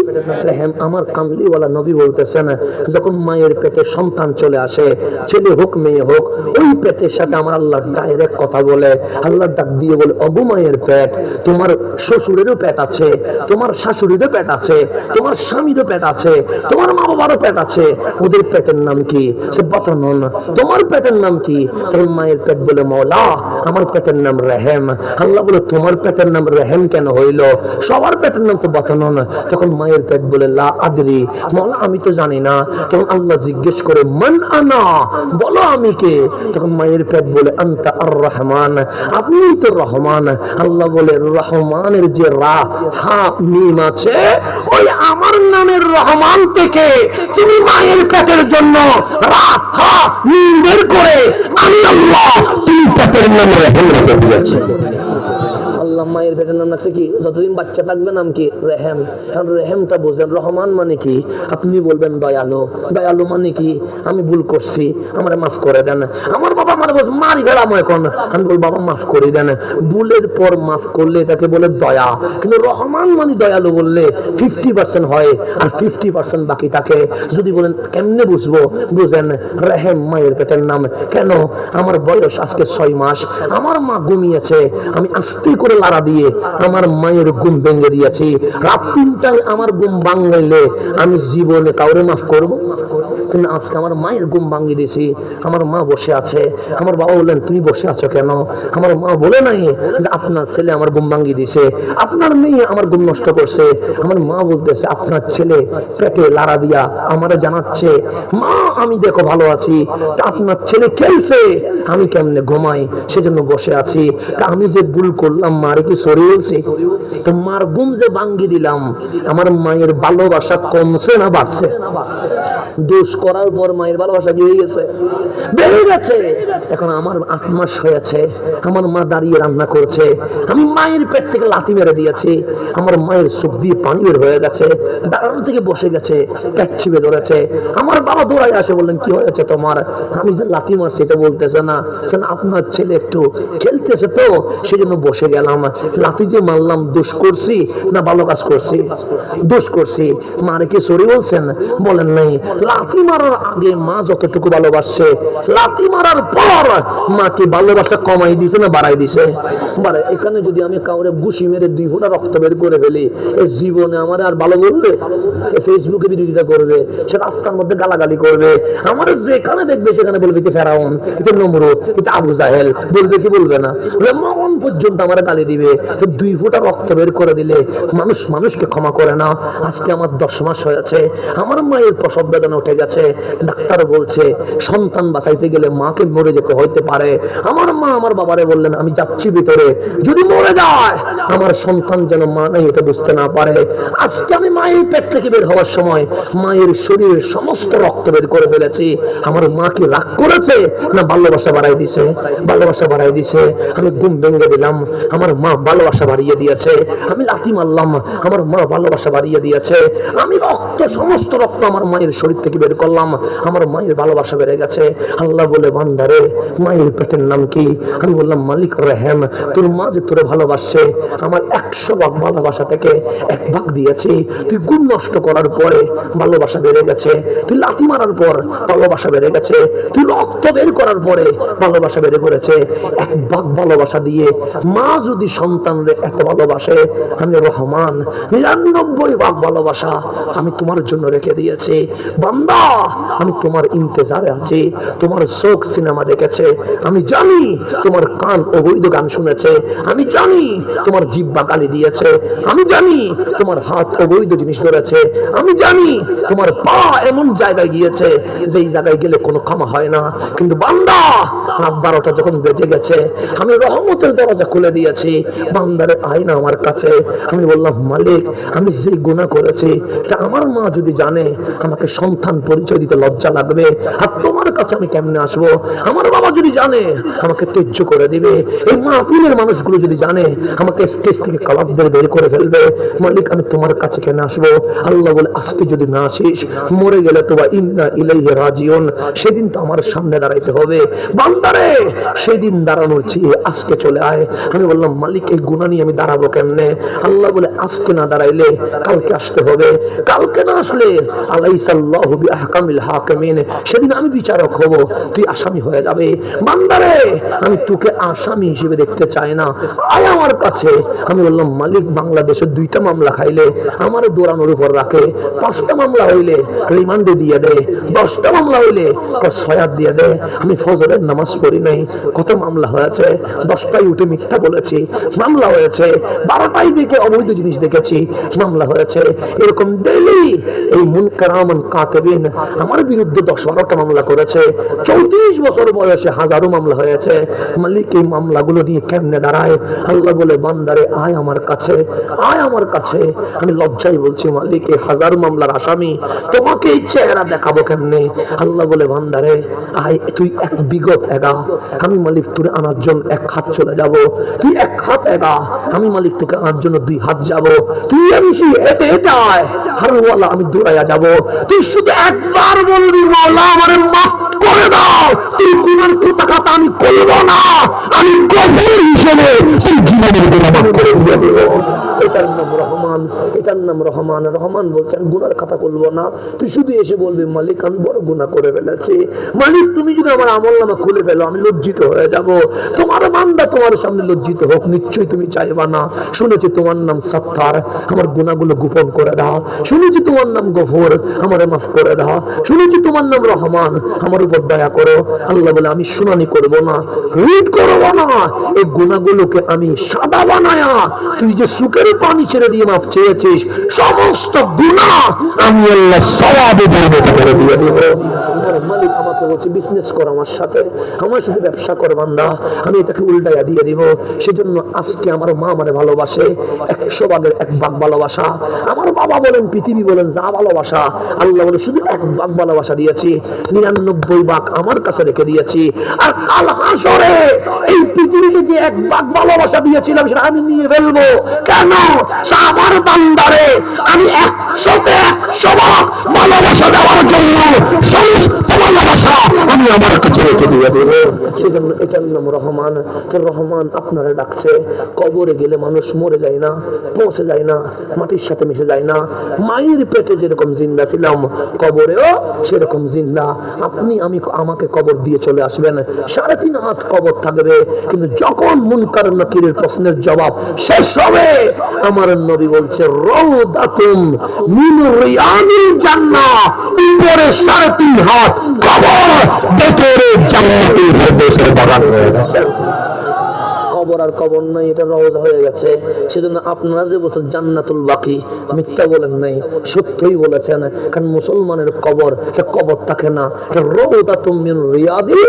রেহেম। আমার কামলিওয়ালা নবী বলতেছেন, যখন মায়ের পেটে সন্তান চলে আসে, ছেলে হোক মেয়ে হোক, ওই পেটের সাথে আমার আল্লাহ ডাইরেক্ট কথা বলে। আল্লাহ ডাক দিয়ে বলে, অবু মায়ের পেট, তোমার শ্বশুরেরও পেট আছে, তোমার শাশুড়িরও পেট আছে, তোমার স্বামীরও পেট আছে, তোমার মা বাবারও পেট আছে। ওদের পেটের নাম কি? সে বাতানন। তোমার পেটের নাম কি? তখন মায়ের পেট বলে, মওলা আমার পেটের নাম রেহেম। আল্লাহ বলে, তোমার পেটের নাম রেহেম কেন হইল? সবার পেটের নাম তো বাতানন। তখন মায়ের পেট বলে, লা আদরি, মওলা আমি তো জানি না। তখন আল্লাহ জিজ্ঞেস করে, মান আনা, বলো আমি কে? তখন মায়ের পেট বলে, আনতা আর রহমান, আপনি তো রহমান। আল্লাহ বলে, রহমানের যে রা হা মিম আছে, ওই আমার নামের রহমান থেকে তুমি মায়ের পেটের জন্য রা হা মিম বের করে আমি আল্লাহ তুমি পেটের নাম রেহেম রেখে দিয়েছি। আল্লাহ মায়ের পেটের নাম রাখছে কি? যতদিন বাচ্চা থাকবে নাম কি? রেহেম। কারণ রেহেমটা বোঝেন। রহমান মানে কি? আপনি বলবেন দয়ালু। দয়ালু মানে কি? আমি ভুল করছি, আমার মাফ করে দেন। আমার বাবা মানে মারি ফেলাম এখন, আমি বল বাবা মাফ করে দেন। ভুলের পর মাফ করলে এটাকে বলে দয়া। কিন্তু রহমান মানে দয়ালু বললে 50% হয়, আর 50% বাকি থাকে। যদি বলেন কেমনে বুঝবো? বুঝেন, রেহেম মায়ের পেটের নাম। কেন? আমার বয়স আজকে 6 মাস, আমার মা ঘুমিয়েছে, আমি আস্তে করে লাড়া দিয়ে আমার মায়ের ঘুম ভেঙে দিয়েছি। রাত 3টায় আমার ঘুম ভাঙলে আমি জীবনে কাউরে মাফ করব? কিন্তু আজকে আমার মায়ের ঘুম ভাঙিয়ে দিয়েছি। আমার মা বসে আছে। আমার বাবা বললেন, তুমি বসে আছো কেন? আমার মা বলে নাই যে আপনার ছেলে আমার ঘুম ভাঙিয়ে দিয়েছে, আপনার মেয়ে আমার ঘুম নষ্ট করছে। আমার মা বলতেছে, আপনার ছেলে পেটে লাড়া দিয়া আমারে জানাচ্ছে, মা আমি দেখো ভালো আছি, তা আপনার ছেলে খেলছে, আমি কেমনে ঘুমাই, সেজন্য বসে আছি। তা আমি যে ভুল করলাম, মারে কি সরিয়েছি? তো মার ঘুম যে ভাঙ্গি দিলাম, আমার মায়ের ভালোবাসা কমছে না বাড়ছে? দোষ করার পর মায়ের ভালোবাসা কি হয়ে গেছে? বেড়ে গেছে। এখন আমার 8 মাস হয়েছে, আমার মা দাঁড়িয়ে রান্না করছে, আমি মায়ের পেট থেকে লাথি মেরে দিয়েছি। আমার মায়ের চোখ দিয়ে পানি বের হয়ে গেছে, দাঁড়ানো থেকে বসে গেছে, পেট চিপে ধরেছে। আমার বাবা দৌড়াই আসে, বললেন কি হয়েছে তোমার? আমি যে লাথি মারছি এটা বলতেছে না, আপনার ছেলে একটু খেলতেছে তো সেজন্য বসে গেলাম। লাথি যে মারলাম, দোষ করছি না ভালো কাজ করছি? দোষ করছি। মারে কি সরি বলছেন? বলেন নাই। লাথি মারার আগে মা যতটুকু ভালোবাসছে, লাথি মারার পর মাকে ভালোবাসা কমাই দিছে না বাড়াই দিছে? বাড়াই। এখানে যদি আমি কাউরে ঘুষি মেরে 2 ফোঁটা রক্ত বের করে ফেলি, এই জীবনে আমার আর ভালো বলবে? ফেসবুকে বিরোধিতা করবে, সে রাস্তার মধ্যে গালাগালি করবে, আমার যেখানে দেখবে সেখানে বলবে কি ফেরাউন, এটা নমরুদ, এটা আবু জাহেল, বলবে কি বলবে না? মরণ পর্যন্ত আমার গালি দিবে। তো 2 ফোঁটা রক্ত বের করে দিলে মানুষ মানুষকে ক্ষমা করে না। আজকে আমার 10 মাস হয়েছে, আমার মায়ের প্রসব বেদনা উঠে গেছে। ডাক্তার বলছে সন্তান বাঁচাইতে গেলে মাকে মরে যেতে হইতে পারে। আমার মা আমার বাবারে বললেন, আমি যাচ্ছি ভিতরে, যদি মরে যায় আমার সন্তান যেন মা নাই এটা বুঝতে না পারে। আজকে আমি মায়ের পেট থেকে বের হওয়ার সময় মায়ের শরীরের সমস্ত রক্ত বের করে ফেলেছি। আমার মা কি রাগ করেছে না ভালোবাসা বাড়াই দিছে? ভালোবাসা বাড়াই দিছে। আমি ঘুম ভেঙে দিলাম, আমার মা ভালোবাসা বাড়িয়ে দিয়েছে। আমি লাথি মারলাম, আমার মা ভালোবাসা বাড়িয়ে দিয়েছে। আমি রক্ত, সমস্ত রক্ত আমার মায়ের শরীর থেকে বের করলাম, আমার মায়ের ভালোবাসা বেড়ে গেছে। আল্লাহ বলে, বান্দারে মায়ের পেটের নাম কি? আমি বললাম, মালিক রেহেম। তোর মা যে তোরে ভালোবাসে, আমার 100 ভাগ ভালোবাসা থেকে 1 ভাগ দিয়েছি। তুই গুণ নষ্ট করার পরে ভালোবাসা বেড়ে গেছে, তুই লাথি মারার পর ভালোবাসা বেড়ে গেছে, তুই রক্ত বের করার পরে ভালোবাসা বেড়ে করেছে। 1 ভাগ ভালোবাসা দিয়ে মা যদি সন্তানরে এত ভালোবাসে, আমি রহমান 99 ভাগ ভালোবাসা আমি তোমার জন্য রেখে দিয়েছি। বান্দা আমি তোমার ইন্তজারে আছি। তোমার চোখ সিনেমা দেখেছে, আমি জানি। তোমার কান অবৈধ গান শুনেছে, আমি জানি। তোমার জিহ্বা গালি দিয়েছে, আমি জানি। তোমার হাত অবৈধ জিনিস ধরেছে, আমি জানি। তোমার পা এমন জায়গায় গিয়েছে যেই জায়গায় গেলে কোনো ক্ষমা হয় না। কিন্তু বান্দা রাত 12টা যখন বেজে গেছে, আমি রহমতের দরজা খুলে দিয়েছি। বান্দারে আয়না আমার কাছে। আমি বললাম, মালিক আমি যে গুনাহ করেছি তা আমার মা যদি জানে, আমাকে সন্তান পরিচয় পরিচয় দিতে লজ্জা লাগবে। আর তোমার কাছে আমি কেমনে আসবো? আমার বাবা যদি জানে আমাকে তেজ্য করে দিবে। এই মাহফিলের মানুষগুলো যদি জানে আমাকে স্টেজ থেকে কালাবদের বের করে ফেলবে। মালিক আমি তোমার কাছে কেন আসবো? আল্লাহ বলে আজকে যদি না আসিস, মরে গেলে তো ইন্না ইলাইহি রাজিউন, সেদিন তো আমার সামনে দাঁড়াইতে হবে। বান্দারে সেদিন দাঁড়ানোর চেয়ে আজকে চলে আয়। আমি বললাম মালিক এই গুনাহ নিয়ে আমি দাঁড়াবো কেমনে? আল্লাহ বলে আজকে না দাঁড়াইলে কালকে আসতে হবে। কালকে না আসলে আলাইসাল্লাহু বিআহকামিল হাকিমিন, সেদিন আমি বিচারক হব, তুই আসামি হয়ে যাবে। বান্দারে আমি তোকে আসামি হিসেবে দেখতে চাই না, আয় আমার কাছে। আমি বললাম মালিক বাংলাদেশের 2টা মামলা খাইলে আমার দৌড়ানোর উপর রাখে, 5টা মামলা হইলে রিমান্ডে দিয়ে দেয়, 10টা মামলা হইলে সয়াদ দিয়ে দেয়। আমি ফজরের নামাজ পড়ি নাই, কত মামলা হয়েছে। 10টায় উঠে মিথ্যা বলেছি, মামলা হয়েছে। 12টায় দেখে অবৈধ জিনিস দেখেছি, মামলা হয়েছে। এরকম ডেইলি এই মুনকার আমান কাতেবিন আমার বিরুদ্ধে 10-12টা মামলা করেছে। 34 বছর বয়সে হাজারো মামলা হয়েছে। মালিক এই মামলাগুলো নিয়ে কেমনে দাঁড়ায়? আল্লাহ বলে বান্দারে আয় আমার কাছে, আয় আমার কাছে। আমি লজ্জায় বলছি মালিক এই হাজারো মামলার আসামি, তোমাকে এই চেহারা দেখাবো কেমনে? আল্লাহ বলে বান্দারে আয়, তুই এক বিগত এগা, আমি মালিক তোরে আনার জন্য 1 হাত চলে যাব। তুই 1 হাত এগা, আমি মালিক তোকে আনার জন্য 2 হাত যাব। তুই আমি হেঁটে হেঁটে আয়, হারওয়ালা আমি দৌড়াইয়া যাব। তুই শুধু একবার বলবি মাওলা আমারে মাফ করে দাও, তুই গুনার কথা আমি করব না, আমি গফুর হিসেবে তুই জীবনের গুনাহ মাফ করে দিয়ে দেব। এটার নাম রহমান, এটার নাম রহমান। রহমান বলছেন গুনার কথা বলবো না, তুই শুধু এসে বলবি মালিক আমি বড় গুনাহ করে ফেলেছি। মালিক তুমি যদি আমার আমলনামা খুলে ফেলো আমি লজ্জিত হয়ে যাব। তোমার বান্দা তোমার সামনে লজ্জিত হোক নিশ্চয়ই তুমি চাইবা না। শুনেছি তোমার নাম সাত্তার, আমার গুনাহগুলো গোপন করে দাও। শুনেছি তোমার নাম গফুর, আমারে মাফ করে দাও। শুনেছি তোমার নাম রহমান, আমার উপর দয়া করো। আল্লাহ বলে আমি শুনানি করব না, রিড করব না, এই গুনাহগুলোকে আমি সাদা বানায়া তুই যে সুখের পানি ছেড়ে দিয়ে মাফ চেয়েছিস সমস্ত গুনাহ আমি আল্লাহ সওয়াবে পরিণত করে দিয়ে দেব। আমার মালিক আমাকে বলছে বিজনেস কর আমার সাথে ব্যবসা কর বান্দা, আমি এটাকে উল্টাইয়া দিয়ে দিব। সেজন্য আজকে আমার মা আমারে ভালোবাসে 100 ভাগের 1 ভাগ ভালোবাসা। আমার বাবা বলেন পৃথিবী বলেন যা ভালোবাসা, আল্লাহ বলে শুধু 1 ভাগ ভালোবাসা দিয়েছি, 99 ভাগ আমার কাছে রেখে দিয়েছি। আর কাল হাসরে এই পৃথিবীতে যে 1 ভাগ ভালোবাসা দিয়েছিলাম সেটা আমি নিয়ে ফেলবো। কেন? আমার বান্দারে আমি 100তে 100 ভাগ ভালোবাসা দেওয়ার জন্য সমস্ত ভালোবাসা আমি আমার কাছে রেখে দিয়ে দেব। সেজন্য এটার নাম রহমান। তো রহমান আপনারা ডাকছে। কবরে গেলে মানুষ মরে যায় না, পৌঁছে যায় না, মাটির সাথে মিশে যায় না। মায়ের পেটে যেরকম জিন্দা ছিলাম কবরেও সেরকম জিন্দা। আপনি আমি আমাকে কবর দিয়ে চলে আসবেন, 3.5 হাত কবর থাকবে, কিন্তু যখন মুনকার নাকিরের প্রশ্নের জবাব শেষ হবে আমার নবী বলছে রাউদাতুম মিন রিয়াদিল জান্নাহ, উপরে 3.5 হাত কবর, ভেতরে জান্নাতুল ফেরদৌসের বাগান হয়ে গেছে। কবর আর কবর নাই, এটা রওজা হয়ে গেছে। সেজন্য আপনারা যে বলছেন জান্নাতুল বাকি, মিথ্যা বলেন নাই, সত্যই বলেছেন। কারণ মুসলমানের কবর এটা কবর থাকে না, এটা রাউদাতুম মিন রিয়াদিল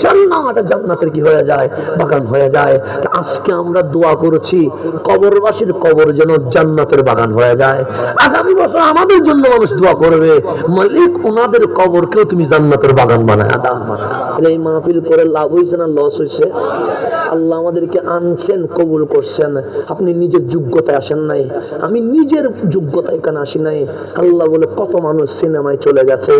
জান্নাহ, এটা জান্নাতের কি হয়ে যায়, বাগান হয়ে যায়। তা আজকে আমরা দোয়া করেছি কবরবাসীর কবর যেন জান্নাতের বাগান হয়ে যায়। আগামী বছর আমাদের জন্য মানুষ দোয়া করবে মালিক ওনাদের কবরকেও তুমি জান্নাতের বাগান বানায় দাও। এই মাহফিল করে লাভ হয়েছে না লস হয়েছে? আল্লাহ আমাদেরকে আনছেন, কবুল করছেন। আপনি নিজের যোগ্যতায় আসেন নাই, আমি নিজের যোগ্যতায় এখানে আসি নাই। আল্লাহ বলে কত মানুষ সিনেমায় চলে গেছে,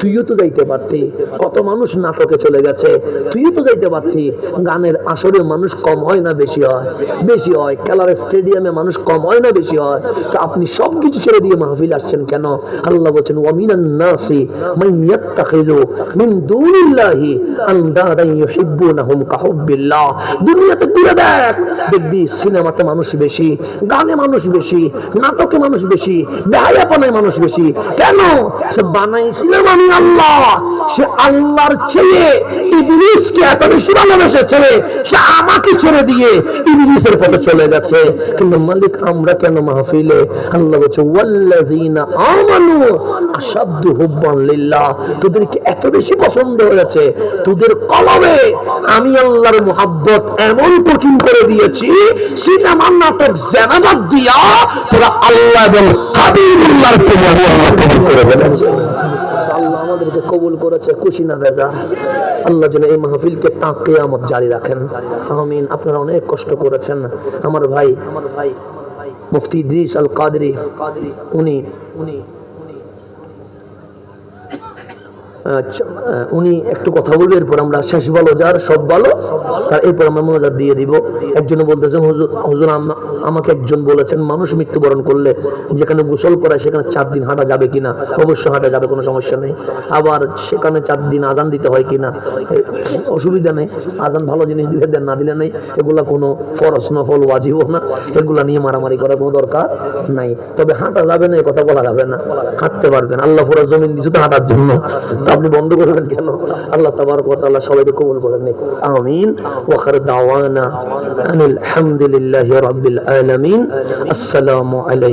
তুইও তো যাইতে পারতি। কত মানুষ নাটকে চলে গেছে, তুইও তো যাইতে পারতি। গানের আসরে মানুষ কম হয় না বেশি হয়? বেশি হয়। খেলার স্টেডিয়ামে মানুষ কম হয় না বেশি হয়? তো আপনি সবকিছু ছেড়ে দিয়ে মাহফিল আসছেন কেন? আল্লাহ বলছেন ওয়ামিনান নাসি মান ইয়াত্তাখিযু মিন দুনিল্লাহি আনদাদান ইউহিব্বুনাহুম কাহুব্বিল্লাহ। দুনিয়াতে ঘুরে দেখ, দেখবি সিনেমাতে মানুষ বেশি, গানে মানুষ বেশি, নাটকে মানুষ বেশি, বেহায়াপনায় মানুষ বেশি। কেন? সে বানাইছিলেন আমি আল্লাহ, সে আল্লাহর চেয়ে ইবলিসকে এত বেশি ভালোবেসেছে, সে আমাকে ছেড়ে দিয়ে ইবলিসের পথে চলে গেছে। কিন্তু মালিক আমরা কেন মাহফিলে? আল্লাহ বলছে ওয়াল্লাযিনা আমানু আশাদ্দু হুব্বান লিল্লাহ, তোদেরকে এত বেশি পছন্দ হয়েছে, তোদের কলবে আমি আল্লাহর মুহাব্বত এমন কঠিন করে দিয়েছি, সিনেমা নাটক জানাবাদ দিয়া তোরা আল্লাহ এবং হাবিবুল্লাহর প্রেমে আল্লাহ কবুল করে ফেলেছে। আল্লাহ আমাদের আমাদেরকে কবুল করেছে, খুশি না বেজা। আল্লাহ যেন এই মাহফিলকে তা কিয়ামত জারি রাখেন, আমিন। আপনারা অনেক কষ্ট করেছেন। আমার ভাই মুফতি ইদ্রিস আল কাদরি, উনি একটু কথা বলবে, এরপর আমরা শেষ ভালো যার সব ভালো, তার এরপর আমরা মোনাজাত দিয়ে দিব। একজন বলতেছেন, হুজুর আমাকে একজন বলেছেন মানুষ মৃত্যুবরণ করলে যেখানে গোসল করায় সেখানে 4 দিন হাঁটা যাবে কিনা? অবশ্য হাঁটা যাবে, কোনো সমস্যা নেই। আবার সেখানে 4 দিন আজান দিতে হয় কিনা? অসুবিধা নেই, আজান ভালো জিনিস দিলে দেন, না দিলে নেই। এগুলা কোনো ফরজ নফল ওয়াজিবও না, এগুলা নিয়ে মারামারি করার কোনো দরকার নাই। তবে হাঁটা যাবে না, কথা বলা যাবে না, হাঁটতে পারবেন। আল্লাহ পুরো জমিন দিয়েছে তো হাঁটার জন্য, আপনি বন্ধ করবেন কেন? আল্লাহ তাবারক ওয়া তাআলা সবাইকে কবুল করেন, আমিন। ওয়া আখির দাওয়ানা আনিল হামদুলিল্লাহি রাব্বিল আলামিন। আসসালামু আলাইকুম।